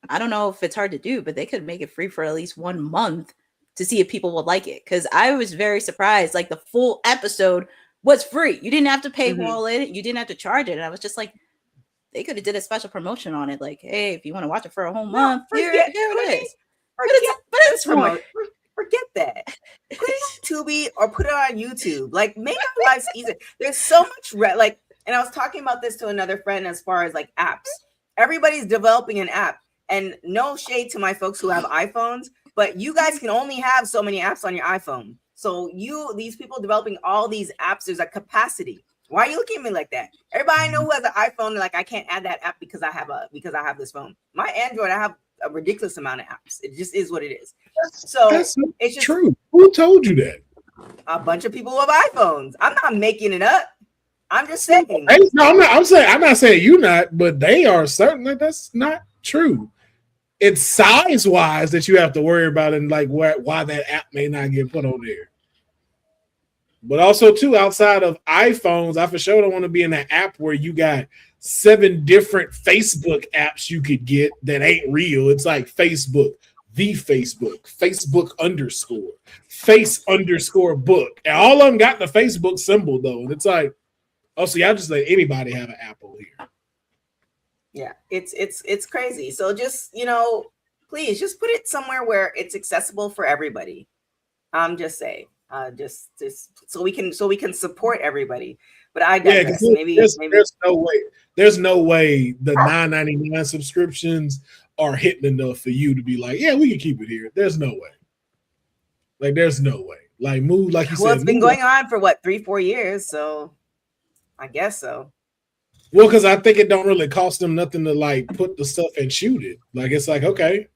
S4: I don't know if it's hard to do, but they could make it free for at least 1 month to see if people would like it. Because I was very surprised. Like, the full episode was free. You didn't have to paywall it. You didn't have to charge it. And I was just like, they could have did a special promotion on it. Like, hey, if you want to watch it for a whole month, here it is. But it's more.
S1: Forget that. Put it on Tubi or put it on YouTube. Like, make our lives easier. There's so much and I was talking about this to another friend as far as like apps. Everybody's developing an app, and no shade to my folks who have iPhones, but you guys can only have so many apps on your iPhone. So these people developing all these apps, there's a capacity. Why are you looking at me like that? Everybody I know who has an iPhone, like, I can't add that app because I have this phone. My Android, I have a ridiculous amount of apps. It just is what it is.
S3: That's it's just true. Who told you that?
S1: A bunch of people with iPhones. I'm not making it up. I'm just saying.
S3: No, I'm not saying you're not, but they are certain that that's not true. it's size wise that you have to worry about, and like why that app may not get put on there. But also too, outside of iPhones, I for sure don't want to be in an app where you got 7 different Facebook apps you could get that ain't real. It's like Facebook, Facebook underscore, face underscore book. And all of them got the Facebook symbol though. And it's like, oh, so y'all just let anybody have an Apple here.
S1: Yeah, it's crazy. So just, please just put it somewhere where it's accessible for everybody. I'm just saying. Just so we can support everybody. But I digress.
S3: Yeah, there's no way the $9.99 subscriptions are hitting enough for you to be like, yeah, we can keep it here. There's no way. Like, there's no way. Like, move like you said.
S1: Well, it's been going on for what, 3-4 years, so I guess so.
S3: Well, because I think it don't really cost them nothing to like put the stuff and shoot it. Like, it's like, okay.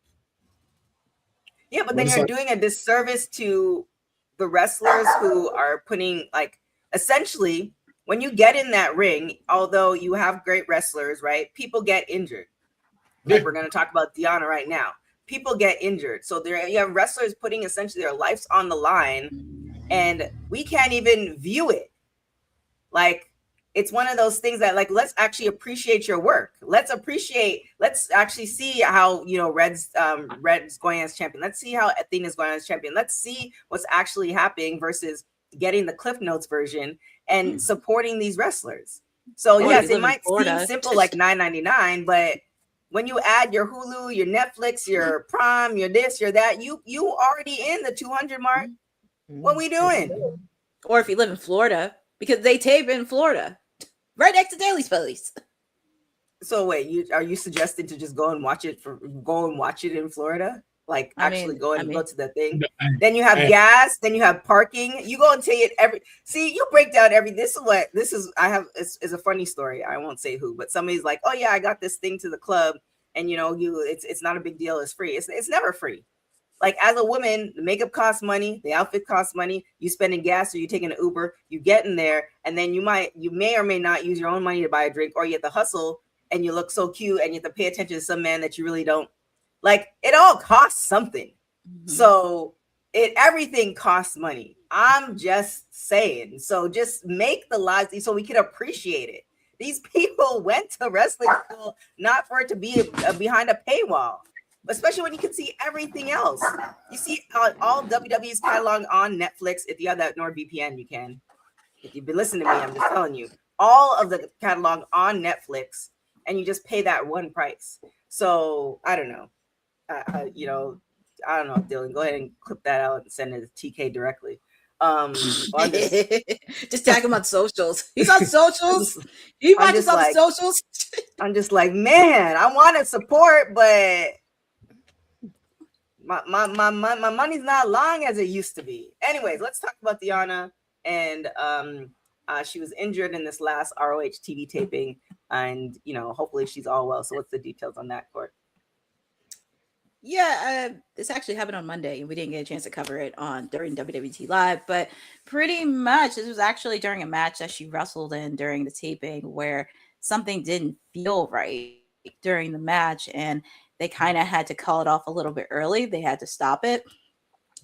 S1: Yeah, but then you're doing a disservice to the wrestlers who are putting, like, essentially, when you get in that ring, although you have great wrestlers, right? People get injured. Like we're going to talk about Deonna right now. People get injured. So you have wrestlers putting essentially their lives on the line, and we can't even view it. Like, it's one of those things that, like, let's actually appreciate your work. Let's actually see how, Red's going as champion. Let's see how Athena's going as champion. Let's see what's actually happening versus getting the Cliff Notes version and supporting these wrestlers. So yes, it might seem simple, like $9.99, but when you add your Hulu, your Netflix, your Prime, your this, your that, you already in the 200 mark. What we doing?
S4: Or if you live in Florida, because they tape in Florida, right next to Daly's Place.
S1: So wait, are you suggesting to just go and watch it in Florida? Like, go to the thing. Then you have gas, then you have parking. You go and take it you break down it's a funny story. I won't say who, but somebody's like, oh yeah, I got this thing to the club, and it's not a big deal, it's free. It's never free. Like, as a woman, the makeup costs money, the outfit costs money, you spending gas or you taking an Uber, you get in there, and then you may or may not use your own money to buy a drink, or you have to hustle and you look so cute and you have to pay attention to some man that you really don't like. It all costs something. Mm-hmm. So everything costs money. I'm just saying. So just make the lives so we can appreciate it. These people went to wrestling school not for it to be behind a paywall. Especially when you can see everything else. You see all WWE's catalog on Netflix. If you have that NordVPN, you can. If you've been listening to me, I'm just telling you. All of the catalog on Netflix, and you just pay that one price. So, I don't know. I don't know, Dylan. Go ahead and clip that out and send it to TK directly.
S4: Just tag him on socials. He's on socials. He watches on the socials.
S1: I'm just like, man, I want to support, but my money's not long as it used to be. Anyways, let's talk about Deonna. And she was injured in this last ROH TV taping, and hopefully she's all well. So what's the details on that, Court?
S4: Yeah, this actually happened on Monday, and we didn't get a chance to cover it during WWT Live, but pretty much this was actually during a match that she wrestled in during the taping where something didn't feel right during the match, and they kind of had to call it off a little bit early. They had to stop it,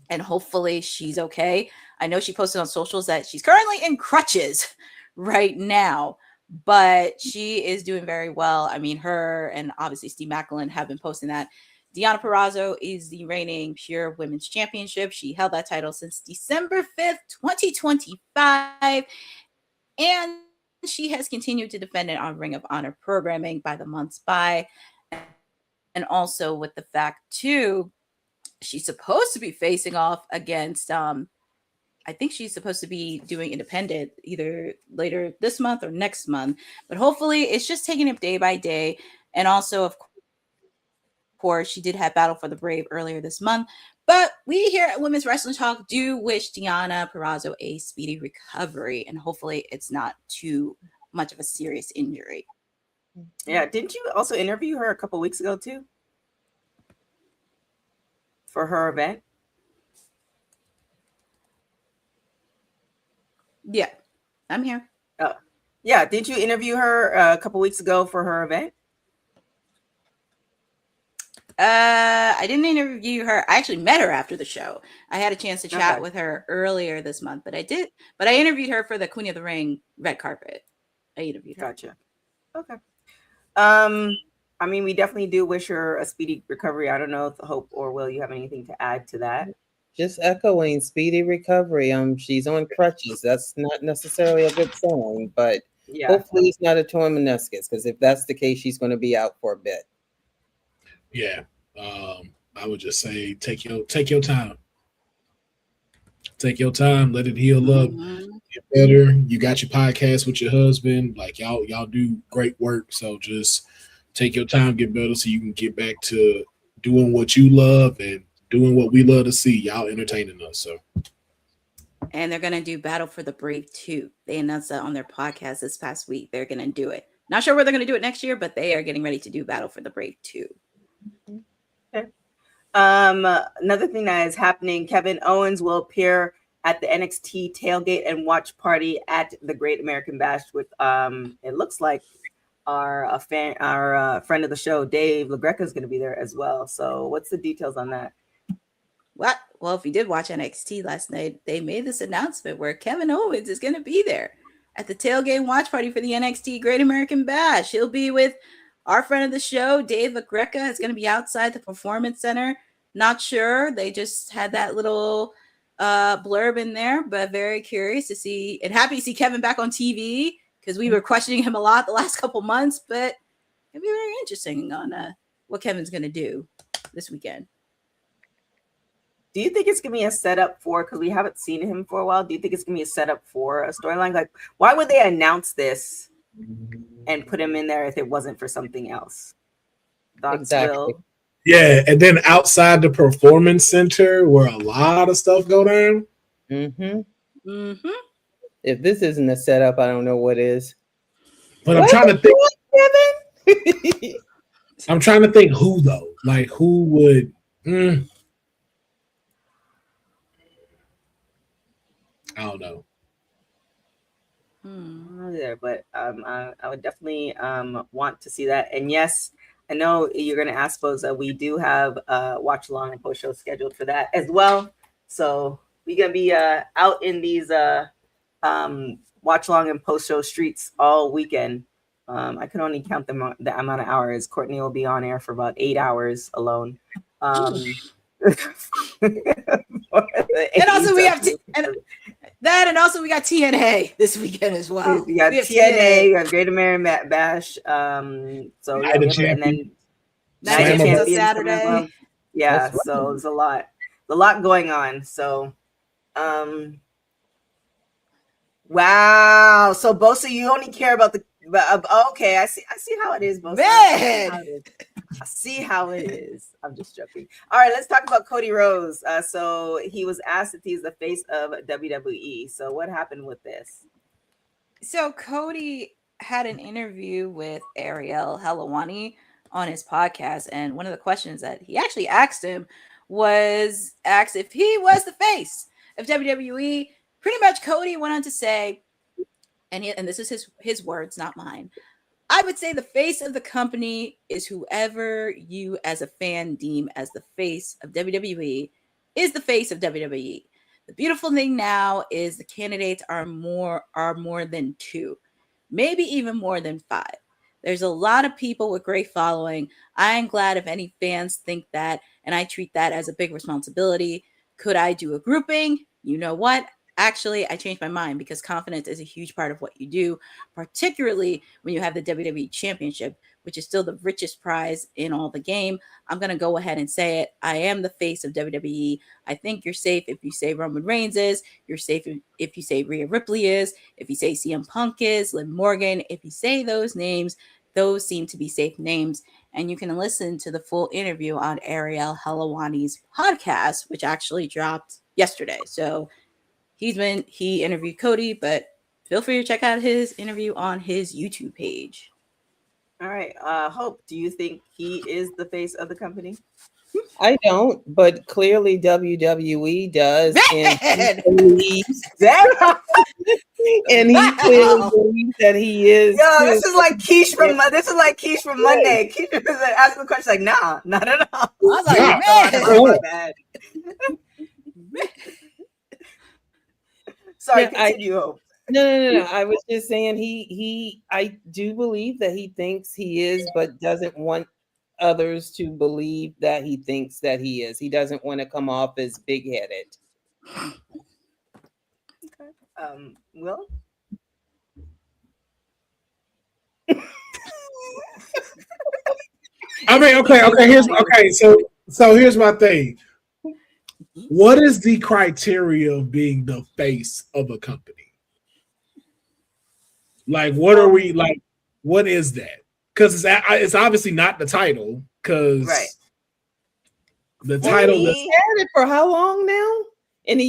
S4: and hopefully she's okay. I know she posted on socials that she's currently in crutches right now, but she is doing very well. I mean, her and obviously Steve Macklin have been posting that. Deonna Purrazzo is the reigning Pure Women's Championship. She held that title since December 5th, 2025, and she has continued to defend it on Ring of Honor programming by the months by. And also with the fact, too, she's supposed to be facing off against, I think she's supposed to be doing independent either later this month or next month. But hopefully it's just taking it day by day. And also, of course, she did have Battle for the Brave earlier this month. But we here at Women's Wrestling Talk do wish Deonna Purrazzo a speedy recovery. And hopefully it's not too much of a serious injury.
S1: Yeah, didn't you also interview her a couple weeks ago too? For her event?
S4: Yeah, I'm here.
S1: Yeah, did you interview her a couple weeks ago for her event?
S4: I didn't interview her. I actually met her after the show. I had a chance to chat
S1: Okay.
S4: with her earlier this month, but I interviewed her for the Queen of the Ring red carpet. I interviewed her.
S1: Gotcha. Okay. I mean, we definitely do wish her a speedy recovery. I don't know if Hope or Will, you have anything to add to that?
S2: Just echoing speedy recovery. She's on crutches. That's not necessarily a good sign, but
S1: Yeah.
S2: hopefully it's not a torn meniscus, because if that's the case, she's going to be out for a bit.
S3: Yeah. I would just say take your time. Take your time, let it heal up, get better. You got your podcast with your husband. Like y'all do great work. So just take your time, get better so you can get back to doing what you love and doing what we love to see. Y'all entertaining us. So
S4: and they're gonna do Battle for the Brave 2. They announced that on their podcast this past week. They're gonna do it. Not sure where they're gonna do it next year, but they are getting ready to do Battle for the Brave 2.
S1: Okay. Another thing that is happening, Kevin Owens will appear at the NXT tailgate and watch party at the Great American Bash with it looks like our friend of the show, Dave LaGreca, is going to be there as well. So what's the details on that?
S4: What? Well, if you did watch NXT last night, they made this announcement where Kevin Owens is going to be there at the tailgate watch party for the NXT Great American Bash. He'll be with our friend of the show, Dave LaGreca. Is going to be outside the Performance Center. Not sure. They just had that little blurb in there, but very curious to see and happy to see Kevin back on TV, because we were questioning him a lot the last couple months, but it'll be very interesting on what Kevin's going to do this weekend.
S1: Do you think it's going to be a setup for, because we haven't seen him for a while, do you think it's going to be a setup for a storyline? Like, why would they announce this and put him in there if it wasn't for something else? Thoughts,
S2: Exactly.
S1: Will?
S3: yeah, and then outside the Performance Center where a lot of stuff go down.
S2: If this isn't a setup, I don't know what is.
S3: But I'm trying to think, Kevin. I'm trying to think who though. Like who would I don't know.
S1: There, but I would definitely want to see that. And yes, I know you're going to ask, Boza. We do have watch along and post show scheduled for that as well. So we're going to be out in these watch along and post show streets all weekend. I can only count the amount of hours. Courtney will be on air for about 8 hours alone.
S4: And also we have and also we got TNA this weekend as well.
S1: We got TNA, we have Great American Bash. So
S3: Night of
S1: and then
S4: Night of Champions Saturday.
S1: Well. Yeah,
S2: That's
S1: so there's a lot going on. So wow. So Bosa, you only care about the okay, I see how it is, Bosa.
S4: Man.
S1: I see how it is. I'm just joking. All right, let's talk about Cody Rhodes. So he was asked if he's the face of WWE. So what happened with this?
S4: So Cody had an interview with Ariel Helwani on his podcast, and one of the questions that he actually asked him was asked if he was the face of WWE. Pretty much Cody went on to say, and this is his words, not mine, I would say the face of the company is whoever you as a fan deem as the face of WWE is the face of WWE. The beautiful thing now is the candidates are more than 2, maybe even more than 5. There's a lot of people with great following. I am glad if any fans think that, and I treat that as a big responsibility. Could I do a grouping? You know what? Actually, I changed my mind, because confidence is a huge part of what you do, particularly when you have the WWE Championship, which is still the richest prize in all the game. I'm going to go ahead and say it. I am the face of WWE. I think you're safe if you say Roman Reigns is. You're safe if you say Rhea Ripley is. If you say CM Punk is, Liv Morgan. If you say those names, those seem to be safe names. And you can listen to the full interview on Ariel Helwani's podcast, which actually dropped yesterday. So he interviewed Cody, but feel free to check out his interview on his YouTube page.
S1: All right. Hope, do you think he is the face of the company?
S2: I don't, but clearly WWE does, and he believes,
S1: Damn.
S2: and he clearly believes that he is.
S1: Yo,
S2: too.
S1: this is like Keish from Monday. Keish was asking the question like, nah, not at all. I was like,
S3: Yeah.
S1: man, my bad. Sorry, continue. Hope.
S2: No. I was just saying I do believe that he thinks he is, but doesn't want others to believe that he thinks that he is. He doesn't want to come off as big-headed.
S1: Okay. Will?
S3: I mean, okay. So here's my thing. What is the criteria of being the face of a company? Like, what are we like? What is that? Because it's obviously not the title. Because the title
S2: He's had it for how long now? And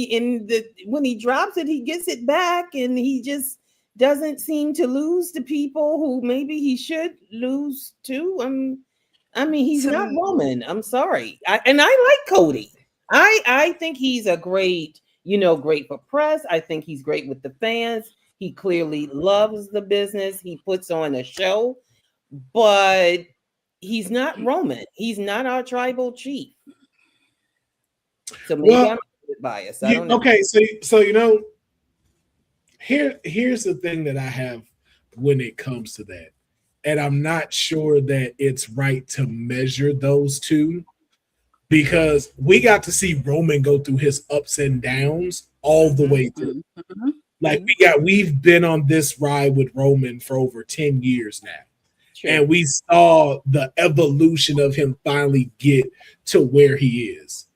S2: when he drops it, he gets it back, and he just doesn't seem to lose to people who maybe he should lose to. I mean, he's not Roman. I'm sorry. I like Cody. I think he's a great, great for press. I think he's great with the fans. He clearly loves the business. He puts on a show, but he's not Roman. He's not our tribal chief. So maybe I'm biased. I don't know.
S3: Okay, so here's the thing that I have when it comes to that. And I'm not sure that it's right to measure those two, because we got to see Roman go through his ups and downs all the way through.
S4: Mm-hmm.
S3: Like we've been on this ride with Roman for over 10 years now. True. And we saw the evolution of him finally get to where he is.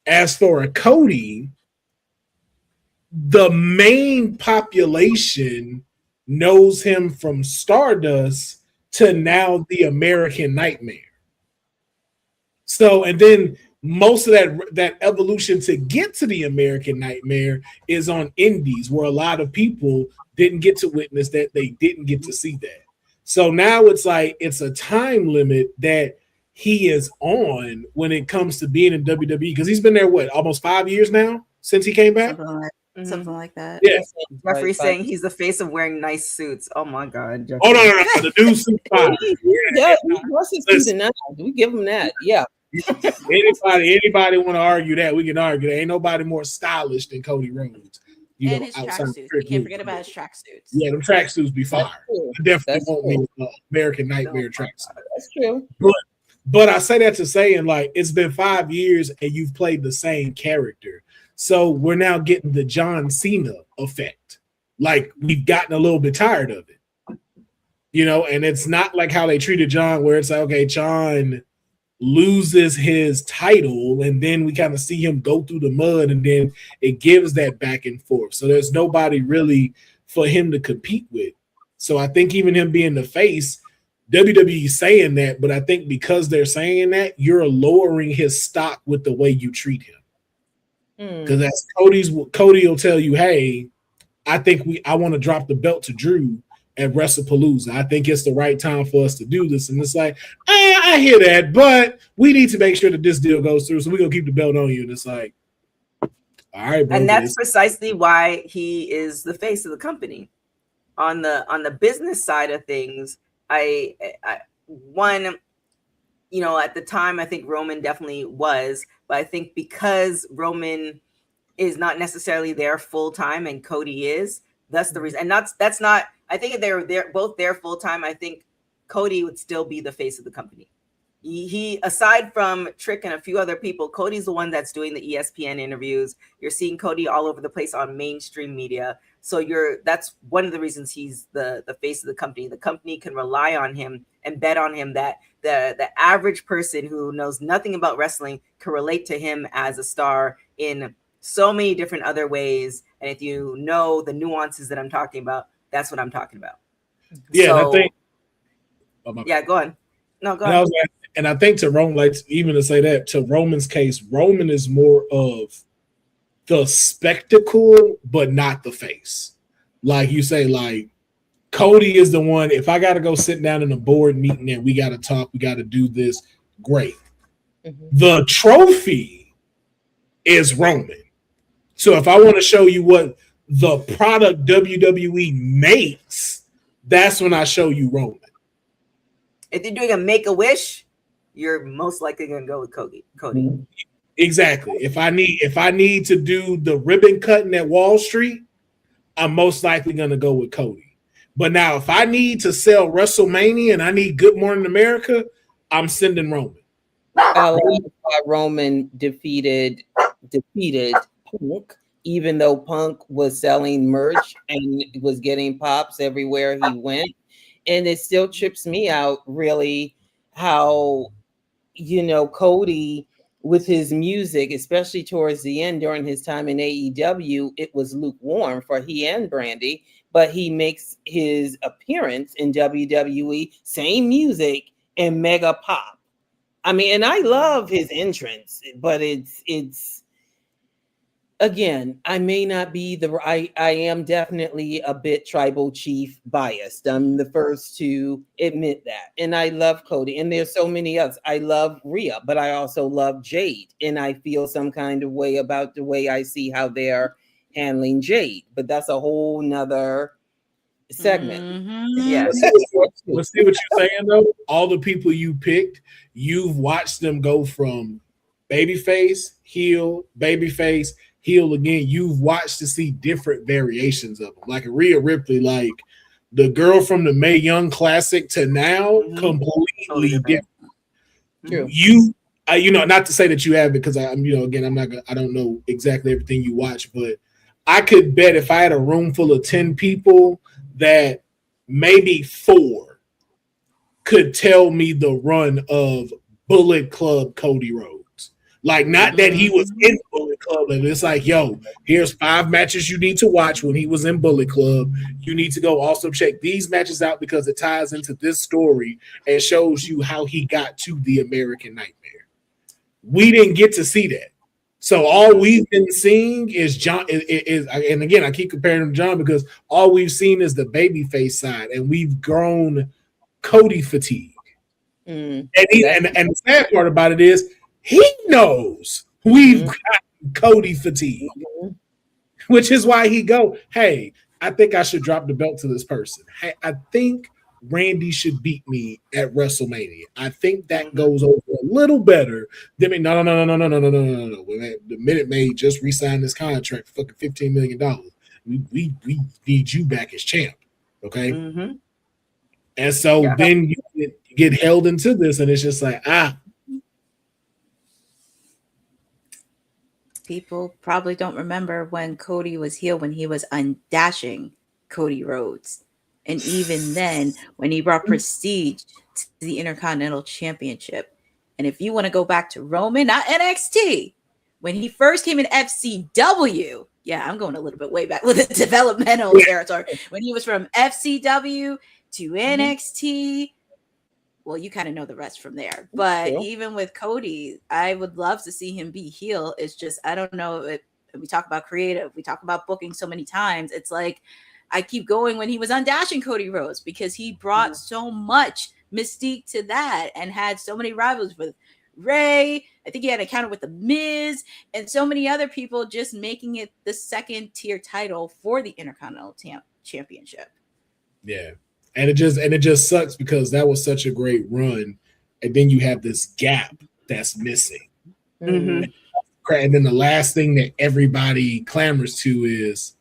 S3: As for a Cody, the main population knows him from Stardust to now the American Nightmare. So, and then most of that evolution to get to the American Nightmare is on indies, where a lot of people didn't get to witness that. They didn't get to see that. So now it's like it's a time limit that he is on when it comes to being in WWE, because he's been there, almost 5 years now since he came back?
S4: Something like that.
S3: Yeah.
S1: Jeffrey's saying he's the face of wearing nice suits. Oh my God. Jeffrey.
S3: Oh, no. The new suit fire.
S2: Yeah, we give him that. Yeah.
S3: Anybody want to argue that? We can argue that. Ain't nobody more stylish than Cody Rhodes.
S4: And his tracksuits. We can't forget about his tracksuits.
S3: Yeah, them tracksuits be fire. I definitely want me an American Nightmare tracksuit.
S2: That's true.
S3: But I say that to say, and like, it's been 5 years and you've played the same character. So we're now getting the John Cena effect. Like, we've gotten a little bit tired of it. And it's not like how they treated John, where it's like, okay, John loses his title and then we kind of see him go through the mud, and then it gives that back and forth. So there's nobody really for him to compete with. So I think even him being the face, WWE saying that, but I think because they're saying that, you're lowering his stock with the way you treat him. Because that's Cody will tell you, hey, I want to drop the belt to Drew at WrestlePalooza. I think it's the right time for us to do this. And it's like, I hear that, but we need to make sure that this deal goes through, so we're going to keep the belt on you. And it's like, all right, bro.
S1: And that's precisely why he is the face of the company. On the business side of things, I at the time, I think Roman definitely was, but I think because Roman is not necessarily there full time and Cody is, that's the reason. And that's not. I think if they're both there full time, I think Cody would still be the face of the company. He aside from Trick and a few other people, Cody's the one that's doing the ESPN interviews. You're seeing Cody all over the place on mainstream media. So that's one of the reasons he's the face of the company. The company can rely on him and bet on him that the average person who knows nothing about wrestling can relate to him as a star in so many different other ways. And if you know the nuances that I'm talking about, that's what I'm talking about.
S3: Yeah, so, I think.
S1: Go on. No, go on.
S3: And I think to Roman, like, even to say that, to Roman's case, Roman is more of the spectacle, but not the face. Like you say, like, Cody is the one, if I got to go sit down in a board meeting and we got to talk, we got to do this, great. The trophy is Roman. So if I want to show you what the product WWE makes, that's when I show you Roman.
S1: If you're doing a Make-A-Wish, you're most likely going to go with Cody.
S3: Exactly. If I need to do the ribbon cutting at Wall Street, I'm most likely going to go with Cody. But now, if I need to sell WrestleMania and I need Good Morning America, I'm sending Roman.
S2: I love why Roman defeated Punk, even though Punk was selling merch and was getting pops everywhere he went. And it still trips me out, really, how, Cody, with his music, especially towards the end during his time in AEW, it was lukewarm for he and Brandy, but he makes his appearance in WWE, same music, and mega pop. I mean, and I love his entrance, but it's again, I may not be I am definitely a bit tribal chief biased. I'm the first to admit that. And I love Cody. And there's so many others. I love Rhea, but I also love Jade. And I feel some kind of way about the way I see how they're handling Jade. But that's a whole nother segment.
S4: Mm-hmm.
S1: Yes.
S3: Let's see what you're saying, though. All the people you picked, you've watched them go from babyface, heel, babyface, heel again. You've watched to see different variations of them. Like Rhea Ripley, like the girl from the Mae Young Classic to now, completely different.
S2: True.
S3: You not to say that you have, because I don't know exactly everything you watch, but I could bet if I had a room full of 10 people that maybe 4 could tell me the run of Bullet Club Cody Rhodes. Like, not that he was in Bullet Club, and it's like, yo, here's 5 matches you need to watch when he was in Bullet Club. You need to go also check these matches out because it ties into this story and shows you how he got to the American Nightmare. We didn't get to see that. So all we've been seeing is John. And again, I keep comparing him to John because all we've seen is the babyface side, and we've grown Cody fatigue. And the sad part about it is he knows we've got Cody fatigue, which is why he go, hey, I think I should drop the belt to this person. Hey, I think Randy should beat me at WrestleMania. I think that goes over a little better than me. No. The Minute Maid just re-signed this contract for fucking $15 million. We need you back as champ. Okay. And so then you get held into this, and it's just like,
S4: People probably don't remember when Cody was heel, when he was undashing Cody Rhodes. And even then, when he brought prestige to the Intercontinental Championship. And if you want to go back to Roman, not NXT, when he first came in FCW, I'm going a little bit way back with the developmental territory. When he was from FCW to NXT, well, you kind of know the rest from there. But even with Cody, I would love to see him be heel. It's just, I don't know if we talk about creative, we talk about booking so many times. It's like, I keep going when he was undashing Cody Rhodes because he brought so much mystique to that and had so many rivals with Ray. I think he had an encounter with The Miz and so many other people, just making it the second tier title for the Intercontinental Championship.
S3: Yeah. And it just sucks because that was such a great run. And then you have this gap that's missing. And then the last thing that everybody clamors to is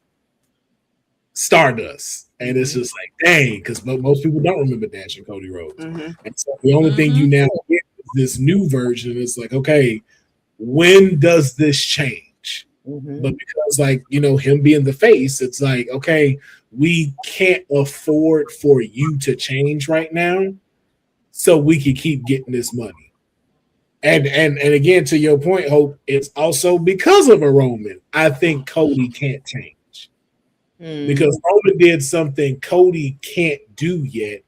S3: Stardust. And it's just like, dang, because most people don't remember dashing Cody Rhodes. And so the only thing you now get is this new version. It's like, okay, when does this change? But because, like, him being the face, it's like, okay, we can't afford for you to change right now, so we can keep getting this money. And again, to your point, Hope, it's also because of a Roman. I think Cody can't change because Roman did something Cody can't do yet,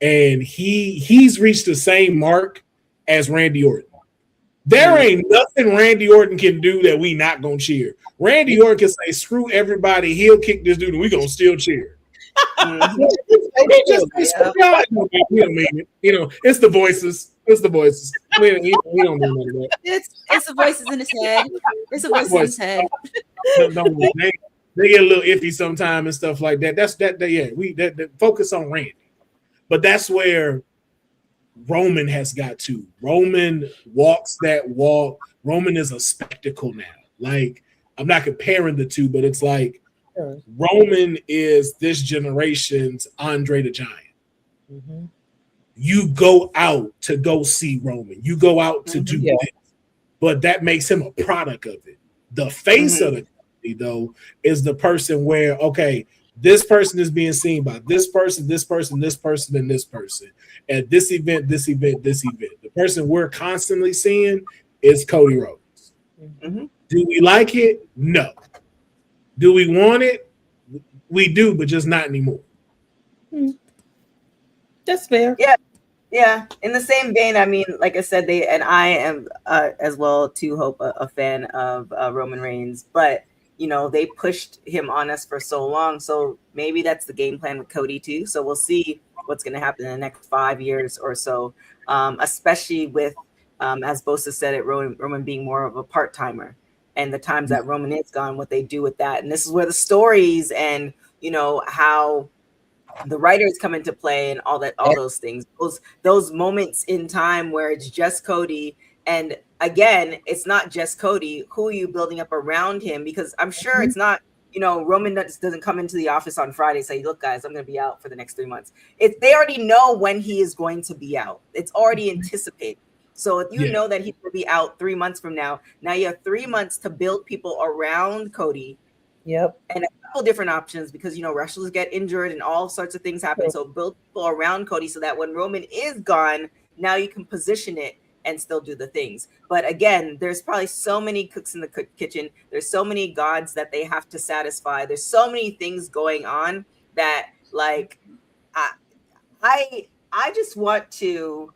S3: and he's reached the same mark as Randy Orton. There ain't nothing Randy Orton can do that we not gonna cheer. Randy Orton can say, screw everybody, he'll kick this dude, and we gonna still cheer. It's the voices. It's the voices. We don't know none of that.
S4: It's the voices in his head. It's the voices in his head.
S3: They get a little iffy sometime and stuff like that. That's that. Yeah, that focus on Randy, but that's where Roman has got to. Roman walks that walk. Roman is a spectacle now. Like, I'm not comparing the two, but it's like Roman is this generation's Andre the Giant. Mm-hmm. You go out to go see Roman. You go out to do this, but that makes him a product of it. The face of the company, though, is the person where, okay, this person is being seen by this person, this person, this person, and this person. At this event, this event, this event. The person we're constantly seeing is Cody Rhodes. Mm-hmm. Do we like it? No. Do we want it? We do, but just not anymore.
S2: That's fair.
S1: Yeah. In the same vein, I mean, like I said, I am as well too, Hope, a fan of Roman Reigns, but you know, they pushed him on us for so long, so maybe that's the game plan with Cody too. So we'll see what's going to happen in the next 5 years or so, especially with, as Bosa said it, Roman being more of a part-timer, and the times that Roman is gone, what they do with that. And this is where the stories and, you know, how the writers come into play and all those things, those moments in time where it's just Cody. And again, it's not just Cody. Who are you building up around him? Because I'm sure it's not, you know, Roman doesn't come into the office on Friday and say, look, guys, I'm going to be out for the next 3 months. They already know when he is going to be out. It's already anticipated. So if you know that he will be out 3 months from now you have 3 months to build people around Cody.
S2: Yep.
S1: And a couple different options, because, you know, wrestlers get injured and all sorts of things happen. So build people around Cody so that when Roman is gone, now you can position it and still do the things. But again, there's probably so many cooks in the kitchen. There's so many gods that they have to satisfy. There's so many things going on that, like, I just want to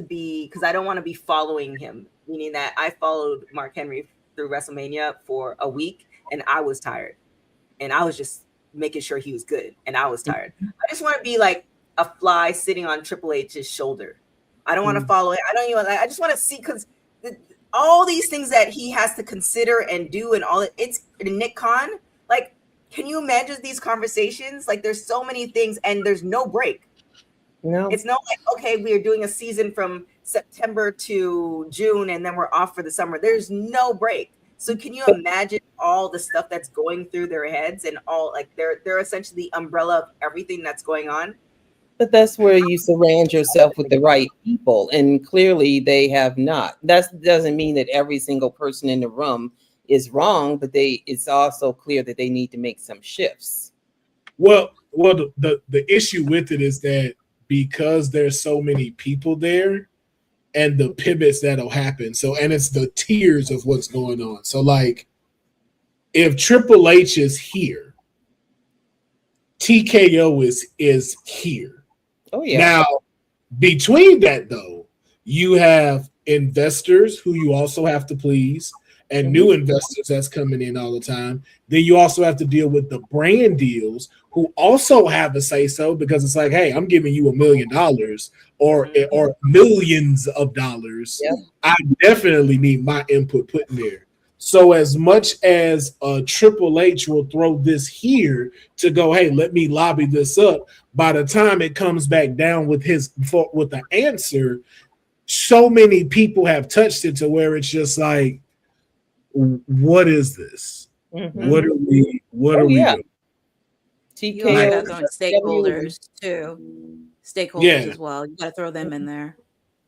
S1: be, because I don't want to be following him, meaning that I followed Mark Henry through WrestleMania for a week and I was tired, and I was just making sure he was good, and I was tired. I just want to be like a fly sitting on Triple H's shoulder. I don't want to follow it. I just want to see, because all these things that he has to consider and do, and all it's Nick Khan. Like, can you imagine these conversations? Like, there's so many things, and there's no break.
S2: No,
S1: it's not like, okay, we are doing a season from September to June, and then we're off for the summer. There's no break. So can you imagine all the stuff that's going through their heads, and all, like, they're essentially the umbrella of everything that's going on?
S2: But that's where you surround yourself with the right people, and clearly they have not. That doesn't mean that every single person in the room is wrong, but it's also clear that they need to make some shifts.
S3: Well, the issue with it is that because there's so many people there, and the pivots that'll happen. So, and it's the tiers of what's going on. So, like, if Triple H is here, TKO is here.
S2: Oh, yeah.
S3: Now, between that, though, you have investors who you also have to please, and new investors that's coming in all the time. Then you also have to deal with the brand deals who also have a say so, because it's like, hey, I'm giving you $1 million or millions of dollars.
S2: Yep.
S3: I definitely need my input put in there. So as much as Triple H will throw this here to go, hey, let me lobby this up, by the time it comes back down with the answer, so many people have touched it to where it's just like, what is this?
S2: Mm-hmm.
S3: What are we doing?
S4: You also got throwing stakeholders too. Stakeholders as well. You got to throw them in there.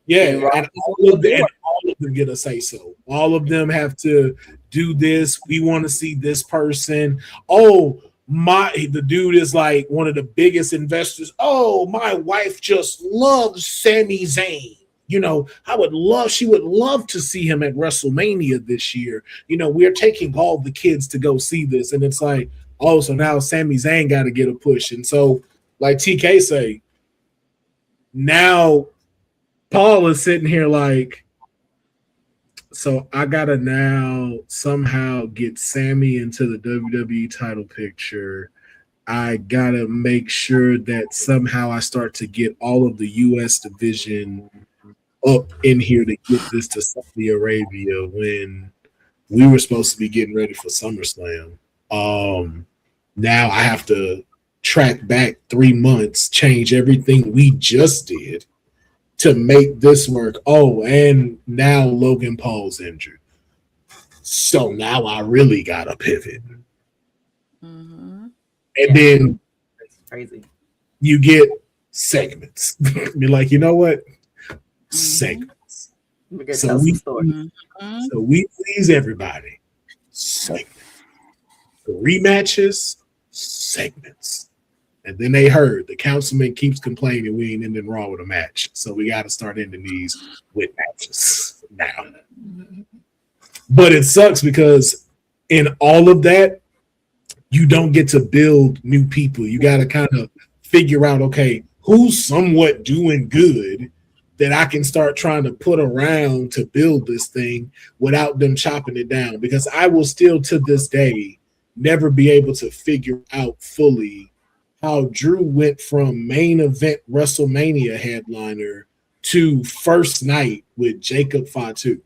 S3: Yeah, and all of them get a say so. All of them have to do this. We want to see this person. Oh, the dude is like one of the biggest investors. Oh, my wife just loves Sami Zayn. You know, she would love to see him at WrestleMania this year. You know, we're taking all the kids to go see this. And it's like, oh, so now Sami Zayn got to get a push. And so, like TK say, now Paul is sitting here like, so I got to now somehow get Sami into the WWE title picture. I got to make sure that somehow I start to get all of the U.S. division up in here to get this to Saudi Arabia when we were supposed to be getting ready for SummerSlam. Now I have to track back 3 months, change everything we just did to make this work. Oh, and now Logan Paul's injured. So now I really got to pivot.
S4: Mm-hmm.
S3: And then
S1: That's crazy.
S3: you get segments. Be like, you know what? Segments.
S1: We're gonna
S3: So
S1: tell
S3: we,
S1: some stories.
S3: so we please everybody. Segments. The rematches, segments. And then they heard the councilman keeps complaining we ain't ending Raw with a match. So we got to start ending these with matches now. But it sucks because in all of that, you don't get to build new people. You got to kind of figure out, okay, who's somewhat doing good that I can start trying to put around to build this thing without them chopping it down. Because I will still, to this day, never be able to figure out fully how Drew went from main event WrestleMania headliner to first night with Jacob Fatu.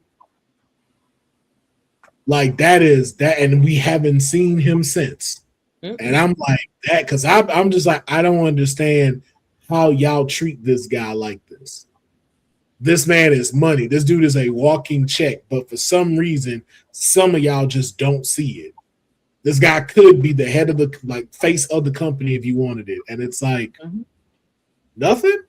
S3: Like that is that, and we haven't seen him since. And I'm like that because I'm just like, I don't understand how y'all treat this guy like this. This man is money. This dude is a walking check, but for some reason, some of y'all just don't see it. This guy could be the head of the face of the company if you wanted it, and it's like nothing.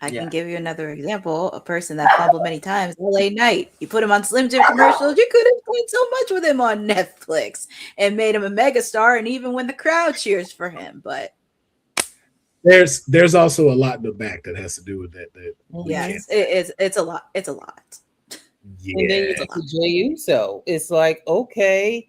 S4: I can give you another example. A person that fumbled many times, LA Knight. You put him on Slim Jim commercials. You could have done so much with him on Netflix and made him a megastar, and even when the crowd cheers for him. But
S3: there's also a lot in the back that has to do with that.
S4: Yes, it's a lot. It's a lot.
S3: Yeah.
S2: And then you get to Jey Uso. It's like, okay,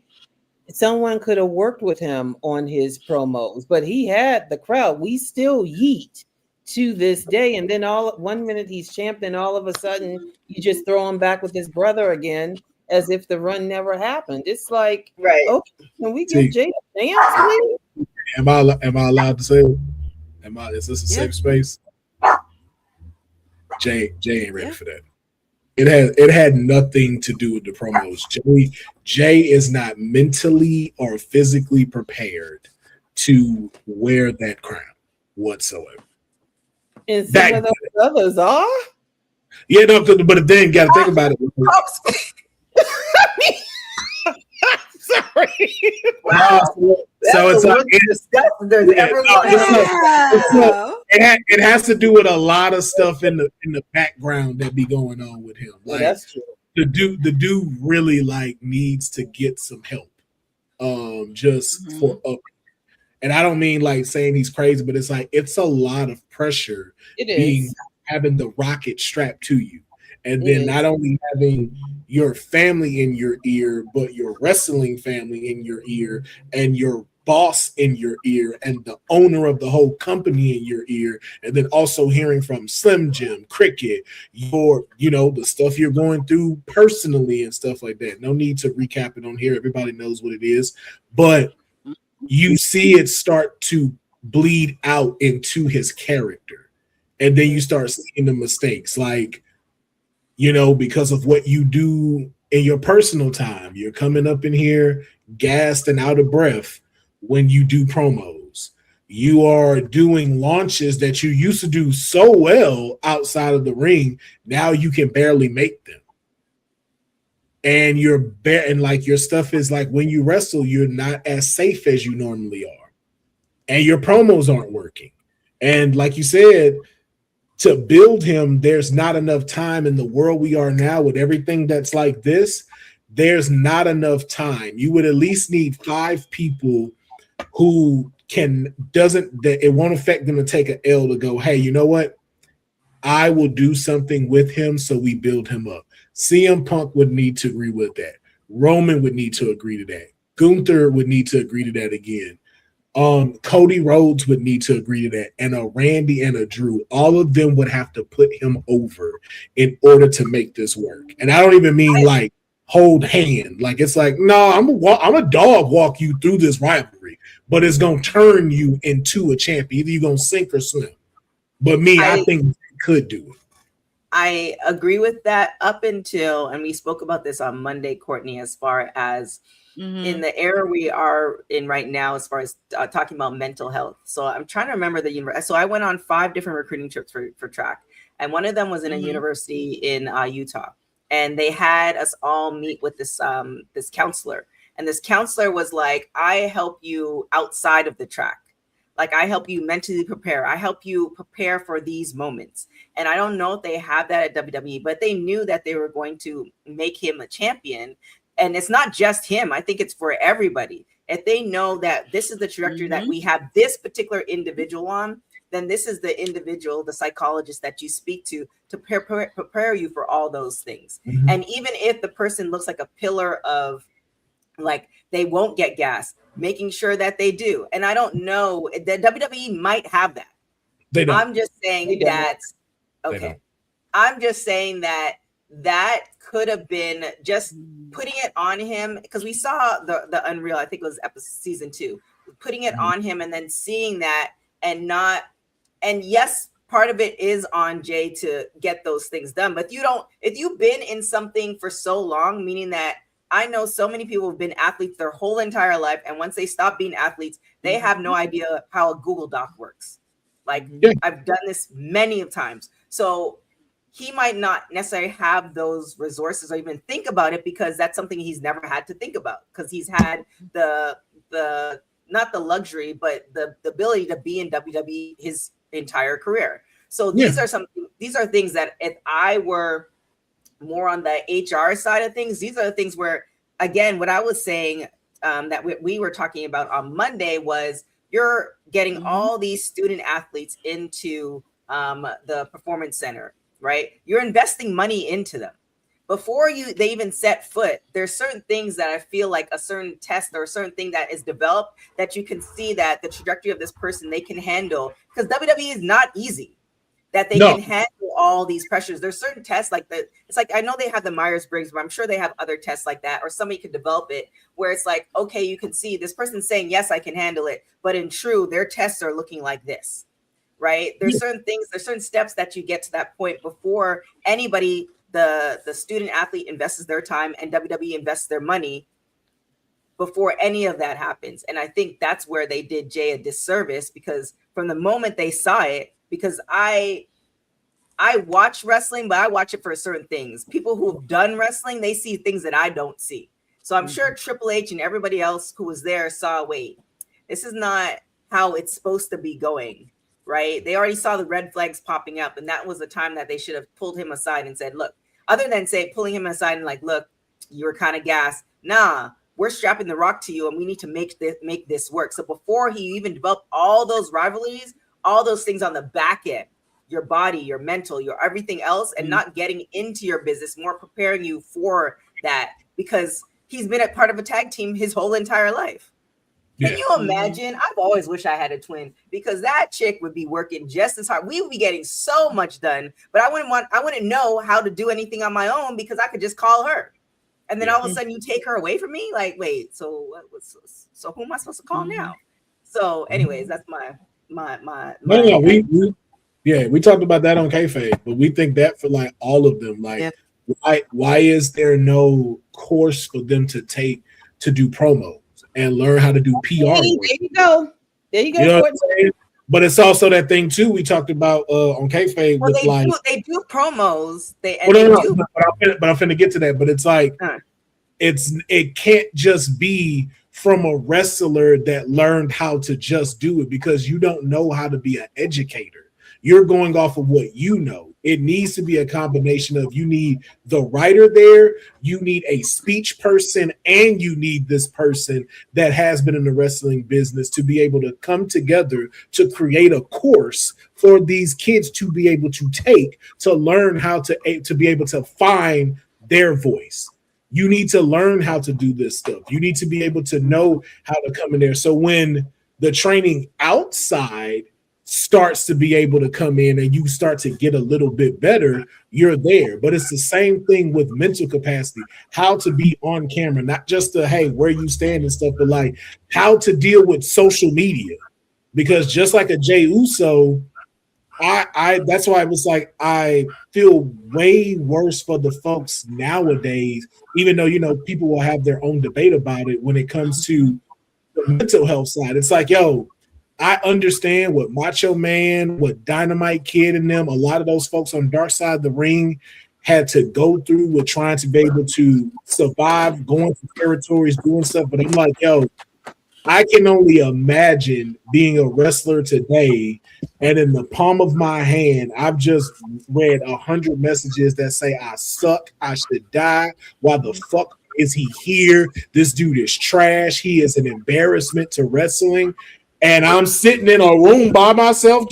S2: someone could have worked with him on his promos, but he had the crowd. We still yeet to this day. And then all 1 minute he's champ, and all of a sudden you just throw him back with his brother again as if the run never happened. It's like,
S1: Right.
S2: okay, can we give Jey a chance, please?
S3: Am I allowed to say it? Is this a safe space? Jay ain't ready for that. It had nothing to do with the promos. Jay is not mentally or physically prepared to wear that crown whatsoever.
S2: And some of those others are.
S3: Yeah, no, but then got to think about it.
S2: Sorry.
S1: Wow.
S3: So it's it has to do with a lot of stuff in the background that be going on with him. Like,
S2: that's true.
S3: The dude really needs to get some help. For up. And I don't mean like saying he's crazy, but it's like it's a lot of pressure having the rocket strapped to you. And then not only having your family in your ear, but your wrestling family in your ear, and your boss in your ear, and the owner of the whole company in your ear, and then also hearing from Slim Jim, Cricket, the stuff you're going through personally and stuff like that. No need to recap it on here. Everybody knows what it is. But you see it start to bleed out into his character. And then you start seeing the mistakes, because of what you do in your personal time. You're coming up in here gassed and out of breath when you do promos. You are doing launches that you used to do so well outside of the ring. Now you can barely make them. And your stuff is like when you wrestle, you're not as safe as you normally are. And your promos aren't working. And like you said, to build him, there's not enough time in the world we are now with everything that's like this. There's not enough time. You would at least need 5 people who it won't affect them to take an L to go, hey, you know what? I will do something with him so we build him up. CM Punk would need to agree with that. Roman would need to agree to that. Gunther would need to agree to that again. Cody Rhodes would need to agree to that, and a Randy and a Drew. All of them would have to put him over in order to make this work. And I don't even mean like hold hand. Like it's like, no, I'm a dog walk you through this rivalry, but it's gonna turn you into a champion. Either you're gonna sink or swim. But me, I think could do it.
S1: I agree with that up until, and we spoke about this on Monday, Courtney, as far as in the era we are in right now, as far as talking about mental health. So I'm trying to remember the university. So I went on 5 different recruiting trips for track, and one of them was in a university in Utah, and they had us all meet with this this counselor, and this counselor was like, "I help you outside of the track. Like, I help you mentally prepare. I help you prepare for these moments." And I don't know if they have that at WWE, but they knew that they were going to make him a champion. And it's not just him. I think it's for everybody. If they know that this is the trajectory that we have this particular individual on, then this is the individual, the psychologist that you speak to prepare you for all those things. And even if the person looks like a pillar of, like, they won't get gas, making sure that they do. And I don't know, the WWE might have that.
S3: They don't.
S1: I'm just saying that's okay. I'm just saying that could have been just putting it on him, because we saw the Unreal, I think it was season 2, putting it on him and then seeing that and yes, part of it is on Jay to get those things done. But if you've been in something for so long, meaning that I know so many people have been athletes their whole entire life, and once they stop being athletes, they have no idea how a Google Doc works. Like, I've done this many of times. So he might not necessarily have those resources or even think about it, because that's something he's never had to think about, because he's had the not the luxury, but the ability to be in WWE his entire career. So these are things that if I were more on the HR side of things, these are the things where, again, what I was saying that we were talking about on Monday was, you're getting all these student athletes into the performance center, right? You're investing money into them. Before they even set foot, there's certain things that I feel like a certain test or a certain thing that is developed that you can see that the trajectory of this person they can handle, because WWE is not easy. That they can handle all these pressures. There's certain tests like that. It's like, I know they have the Myers-Briggs, but I'm sure they have other tests like that, or somebody could develop it where it's like, okay, you can see this person saying, yes, I can handle it. But in true, their tests are looking like this, right? There's certain things, there's certain steps that you get to that point before anybody, the student athlete invests their time and WWE invests their money before any of that happens. And I think that's where they did Jay a disservice, because from the moment they saw it, because I watch wrestling, but I watch it for certain things. People who've done wrestling, they see things that I don't see. So I'm sure Triple H and everybody else who was there saw, wait, this is not how it's supposed to be going, right? They already saw the red flags popping up, and that was the time that they should have pulled him aside and said, look, other than say pulling him aside and like, look, you were kind of gassed. Nah, we're strapping the rock to you, and we need to make this work. So before he even developed all those rivalries, all those things on the back end, your body, your mental, your everything else, and not getting into your business, more preparing you for that, because he's been a part of a tag team his whole entire life. Can you imagine? I've always wished I had a twin, because that chick would be working just as hard. We would be getting so much done, but I wouldn't know how to do anything on my own, because I could just call her. And then all of a sudden you take her away from me? Like, wait, so who am I supposed to call now? So anyways, that's my
S3: No, we talked about that on kayfabe, but we think that for like all of them, like why is there no course for them to take to do promos and learn how to do PR?
S2: There you go.
S3: You know what I'm saying? But it's also that thing too we talked about on kayfabe.
S1: Well,
S3: with
S1: they do promos. But
S3: I'm finna get to that. But it's like it can't just be from a wrestler that learned how to just do it, because you don't know how to be an educator. You're going off of what you know. It needs to be a combination of, you need the writer there, you need a speech person, and you need this person that has been in the wrestling business to be able to come together to create a course for these kids to be able to take, to learn how to be able to find their voice. You need to learn how to do this stuff. You need to be able to know how to come in there. So when the training outside starts to be able to come in and you start to get a little bit better, you're there. But it's the same thing with mental capacity, how to be on camera, not just the, hey, where you stand and stuff, but like how to deal with social media. Because just like a Jey Uso, I that's why it was like I feel way worse for the folks nowadays, even though people will have their own debate about it when it comes to the mental health side. It's like, yo, I understand what Macho Man, what Dynamite Kid and them, a lot of those folks on Dark Side of the Ring had to go through with trying to be able to survive, going to territories, doing stuff. But I'm like, yo, I can only imagine being a wrestler today, and in the palm of my hand, I've just read 100 messages that say I suck, I should die. Why the fuck is he here? This dude is trash. He is an embarrassment to wrestling. And I'm sitting in a room by myself,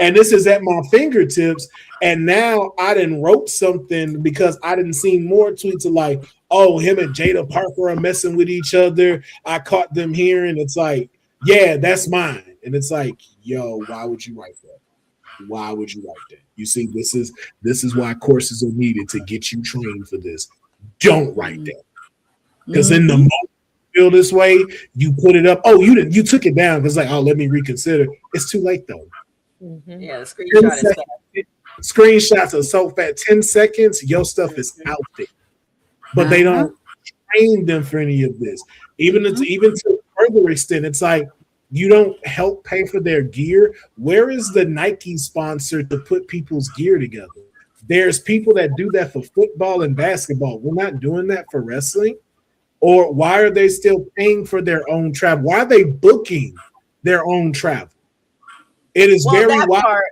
S3: and this is at my fingertips. And now I done wrote something because I didn't see more tweets of like, oh, him and Jada Parker are messing with each other. I caught them here, and it's like, yeah, that's mine. And it's like, yo, why would you write that? Why would you write that? You see, this is why courses are needed to get you trained for this. Don't write that. Because in the moment you feel this way, you put it up. Oh, you took it down because like, oh, let me reconsider. It's too late though.
S1: Yeah, the screenshot is fast.
S3: Screenshots are so fast. 10 seconds, your stuff is out there. But they don't train them for any of this. Even to a further extent, it's like you don't help pay for their gear. Where is the Nike sponsor to put people's gear together? There's people that do that for football and basketball. We're not doing that for wrestling. Or why are they still paying for their own travel? Why are they booking their own travel? It is very wild.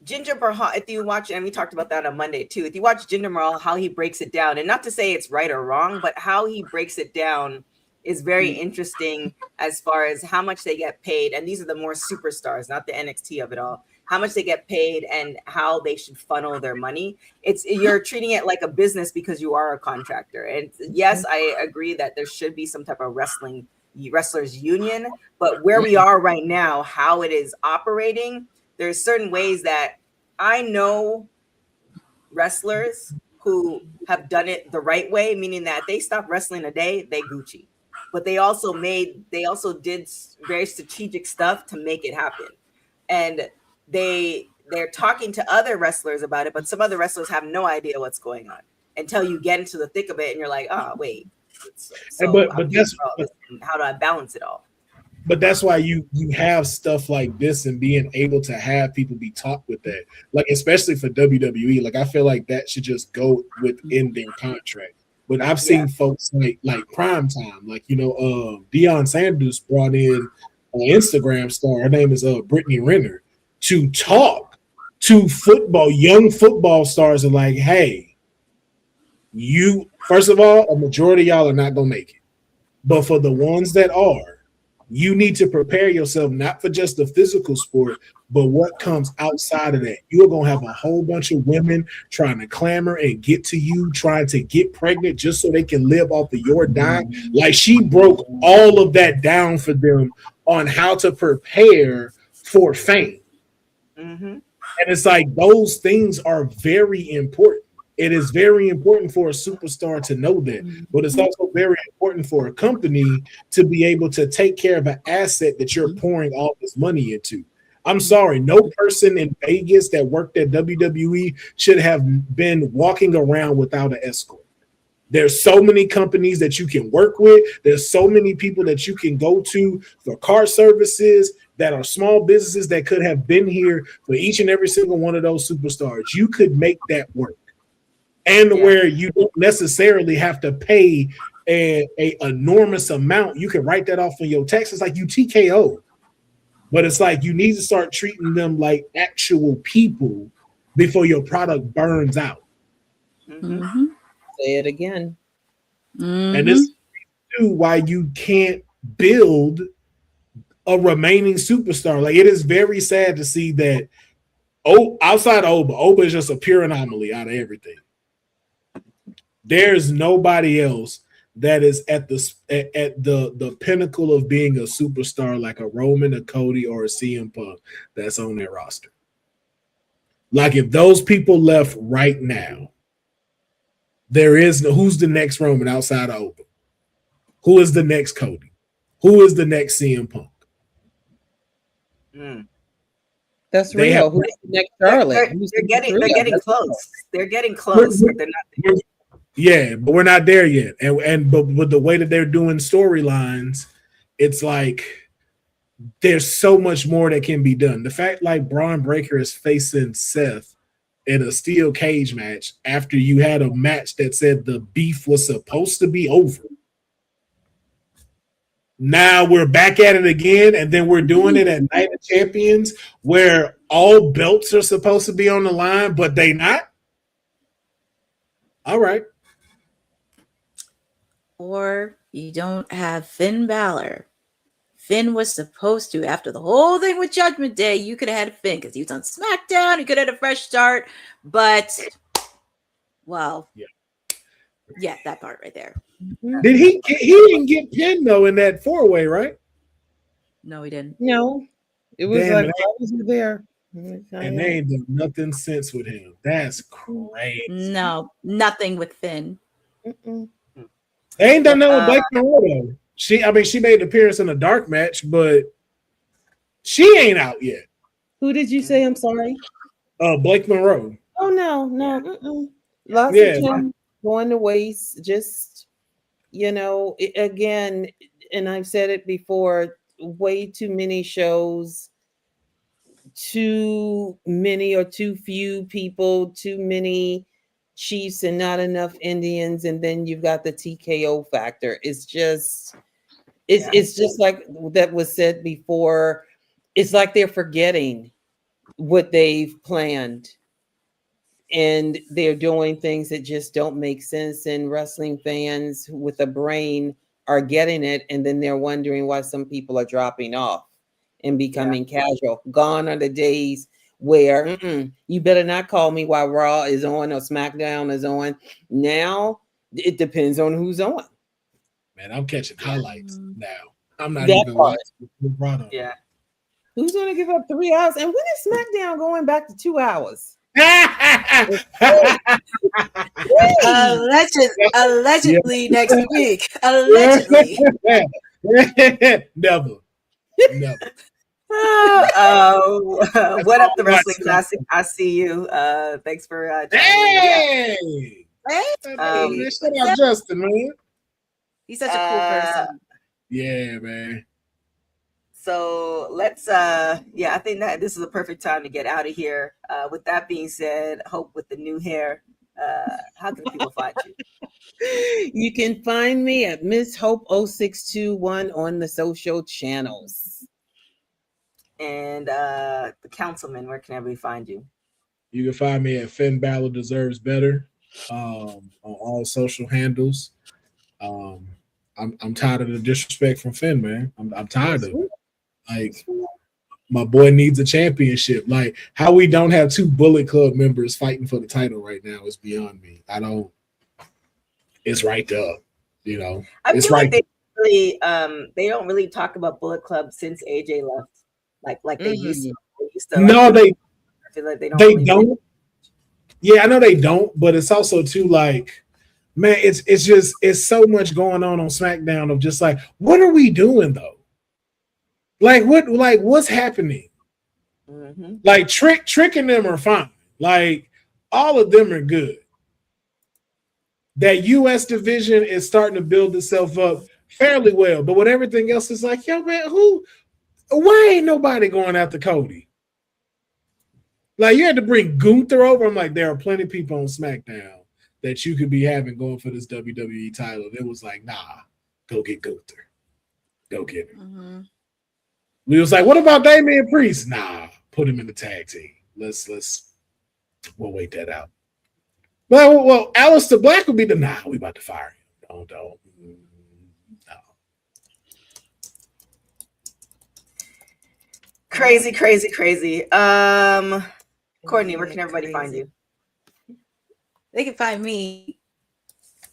S1: Ginger Mahal, if you watch, and we talked about that on Monday too, if you watch Ginger Mahal, how he breaks it down, and not to say it's right or wrong, but how he breaks it down is very interesting as far as how much they get paid. And these are the more superstars, not the NXT of it all, how much they get paid and how they should funnel their money. You're treating it like a business because you are a contractor. And yes, I agree that there should be some type of wrestlers union, but where we are right now, how it is operating, there's certain ways that I know wrestlers who have done it the right way, meaning that they stop wrestling a day, they Gucci. But they also did very strategic stuff to make it happen. And they're talking to other wrestlers about it, but some other wrestlers have no idea what's going on until you get into the thick of it and you're like, oh, wait. So
S3: but
S1: how do I balance it all?
S3: But that's why you have stuff like this and being able to have people be taught with that, like especially for WWE. Like I feel like that should just go within their contract. But I've seen folks like Prime Time, like Deion Sanders brought in an Instagram star. Her name is Brittany Renner to talk to young football stars, and like, hey, you first of all, a majority of y'all are not gonna make it, but for the ones that are. You need to prepare yourself not for just the physical sport, but what comes outside of that. You're going to have a whole bunch of women trying to clamor and get to you, trying to get pregnant just so they can live off of your dime. Like she broke all of that down for them on how to prepare for fame. And it's like those things are very important. It is very important for a superstar to know that, but it's also very important for a company to be able to take care of an asset that you're pouring all this money into. I'm sorry, no person in Vegas that worked at WWE should have been walking around without an escort. There's so many companies that you can work with. There's so many people that you can go to for car services that are small businesses that could have been here for each and every single one of those superstars. You could make that work. And where you don't necessarily have to pay a enormous amount. You can write that off on your taxes like you TKO. But it's like you need to start treating them like actual people before your product burns out.
S2: Say it again.
S3: And this is why you can't build a remaining superstar. Like it is very sad to see that outside of Oba is just a pure anomaly out of everything. There's nobody else that is at the pinnacle of being a superstar like a Roman, a Cody, or a CM Punk that's on their roster. Like if those people left right now, who's the next Roman outside of Oba? Who is the next Cody? Who is the next CM Punk?
S2: That's
S3: They
S2: real.
S3: have-
S2: Who's the next Charlotte?
S1: They're getting close. They're getting
S3: We're-
S1: close, but they're not.
S3: Yeah, but we're not there yet. But with the way that they're doing storylines, it's like there's so much more that can be done. The fact like Braun Breaker is facing Seth in a steel cage match after you had a match that said the beef was supposed to be over. Now we're back at it again, and then we're doing it at Night of Champions where all belts are supposed to be on the line, but they not. All right.
S4: Or you don't have Finn Balor. Finn was supposed to, after the whole thing with Judgment Day, you could have had Finn because he was on SmackDown. He could have had a fresh start. But, well, yeah, that part right there.
S3: Did he didn't get pinned though in that 4-way, right?
S4: No, he didn't.
S2: No, it was
S3: Damn,
S2: like,
S3: it
S2: why was he there?
S3: And they ain't done nothing since with him. That's crazy.
S4: No, nothing with Finn.
S2: Mm-mm.
S3: They ain't done nothing with Blake Monroe. She made an appearance in a dark match, but she ain't out yet.
S2: Who did you say? I'm sorry.
S3: Blake Monroe.
S2: Oh no. Mm-mm. Lots
S3: Yeah.
S2: of time going to waste. Just again, and I've said it before. Way too many shows. Too many or too few people. Too many Chiefs and not enough Indians, and then you've got the TKO factor. It's just like that was said before. It's like they're forgetting what they've planned, and they're doing things that just don't make sense. And wrestling fans with a brain are getting it, and then they're wondering why some people are dropping off and becoming casual. Gone are the days where you better not call me while Raw is on or SmackDown is on. Now it depends on who's on.
S3: Man, I'm catching highlights now. I'm not
S2: That
S3: even
S2: part.
S3: watching.
S1: Yeah.
S2: Who's going to give up 3 hours? And when is SmackDown going back to 2 hours?
S4: Allegedly next week. Allegedly.
S3: Never.
S1: What up, the Wrestling Classic? I see you. Thanks for
S3: Hey!
S1: Hey!
S3: Shout out Justin, man.
S4: He's such a cool person.
S3: Yeah, man.
S1: So let's I think that this is a perfect time to get out of here. With that being said, Hope with the new hair. How can people find you?
S2: You can find me at Miss Hope 0621 on the social channels.
S1: And the councilman, where can everybody find you?
S3: You can find me at Finn Balor Deserves Better on all social handles. I'm tired of the disrespect from Finn, man. I'm tired of it. Like, my boy needs a championship. Like, how we don't have 2 Bullet Club members fighting for the title right now is beyond me. It's right there,
S1: I
S3: it's
S1: feel
S3: right.
S1: Like they don't really talk about Bullet Club since AJ left. Like they used to.
S3: No,
S1: I feel like they
S3: don't. Yeah, I know they don't, but it's also too like, man, it's so much going on SmackDown of just like, what are we doing though? What's happening?
S1: Mm-hmm.
S3: Like Trick and them are fine. Like all of them are good. That US division is starting to build itself up fairly well, but with everything else, it's like, yo, man, why ain't nobody going after Cody? Like, you had to bring Gunther over. I'm like, there are plenty of people on SmackDown that you could be having going for this WWE title. It was like, nah, go get Gunther. Go get him.
S4: Mm-hmm.
S3: We was like, what about Damian Priest? Nah, put him in the tag team. We'll wait that out. Well, Aleister Black would be we about to fire him. Don't. No.
S1: Crazy. Courtney, where can everybody find you?
S4: They can find me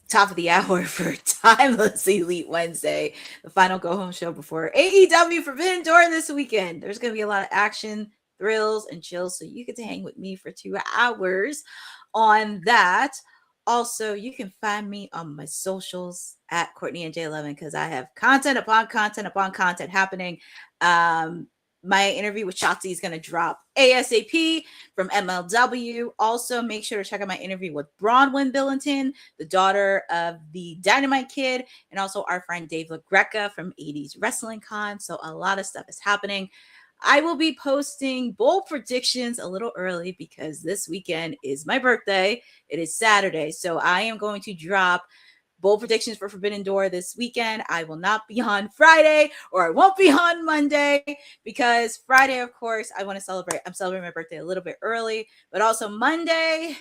S4: top of the hour for Timeless Elite Wednesday, the final go-home show before AEW Forbidden Door this weekend. There's going to be a lot of action, thrills, and chills, so you get to hang with me for 2 hours on that. Also, you can find me on my socials at Courtney and J11 because I have content upon content upon content happening. my interview with Shotzi is going to drop ASAP from MLW. Also, make sure to check out my interview with Bronwyn Billington, the daughter of the Dynamite Kid, and also our friend Dave LaGreca from 80s Wrestling Con. So a lot of stuff is happening. I will be posting bold predictions a little early because this weekend is my birthday. It is Saturday. So I am going to drop bold predictions for Forbidden Door this weekend. I will not be on Friday, or I won't be on Monday, because Friday, of course, I want to celebrate. I'm celebrating my birthday a little bit early, but also Monday,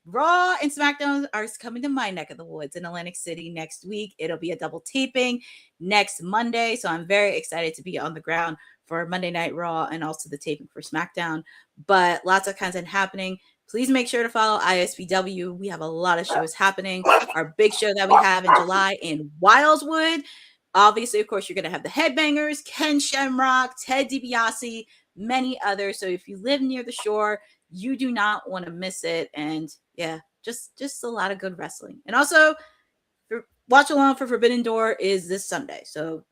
S4: Raw and SmackDown are coming to my neck of the woods in Atlantic City next week. It'll be a double taping next Monday. So I'm very excited to be on the ground for Monday Night Raw and also the taping for SmackDown. But lots of content happening. Please make sure to follow ISPW. We have a lot of shows happening. Our big show that we have in July in Wildwood. Obviously, of course, you're going to have the Headbangers, Ken Shamrock, Ted DiBiase, many others. So if you live near the shore, you do not want to miss it. And yeah, just a lot of good wrestling. And also, Watch Along for Forbidden Door is this Sunday. So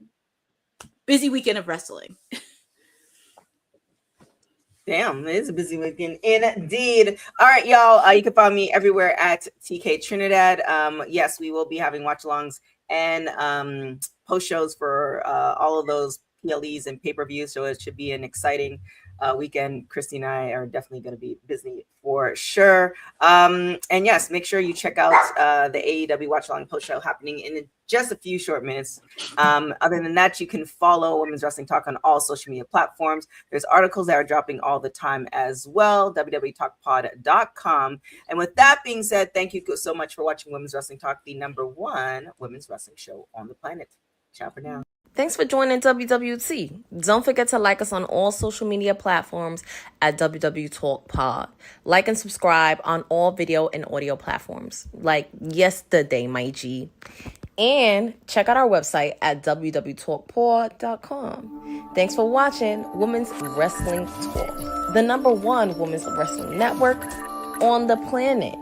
S4: busy weekend of wrestling.
S1: Damn, it is a busy weekend indeed. All right, y'all. You can find me everywhere at TK Trinidad. Yes, we will be having watch-alongs and post shows for all of those PLEs and pay-per-views. So it should be an exciting weekend. Christy and I are definitely going to be busy for sure. And yes, make sure you check out the AEW Watch Along post show happening in just a few short minutes. Other than that, you can follow Women's Wrestling Talk on all social media platforms. There's articles that are dropping all the time as well. www.talkpod.com. And with that being said, thank you so much for watching Women's Wrestling Talk, the #1 women's wrestling show on the planet. Ciao for now.
S5: Thanks for joining WWT. Don't forget to like us on all social media platforms at WW Talk Pod. Like and subscribe on all video and audio platforms, like yesterday, my G. And check out our website at www.talkpod.com. Thanks for watching Women's Wrestling Talk, the #1 women's wrestling network on the planet.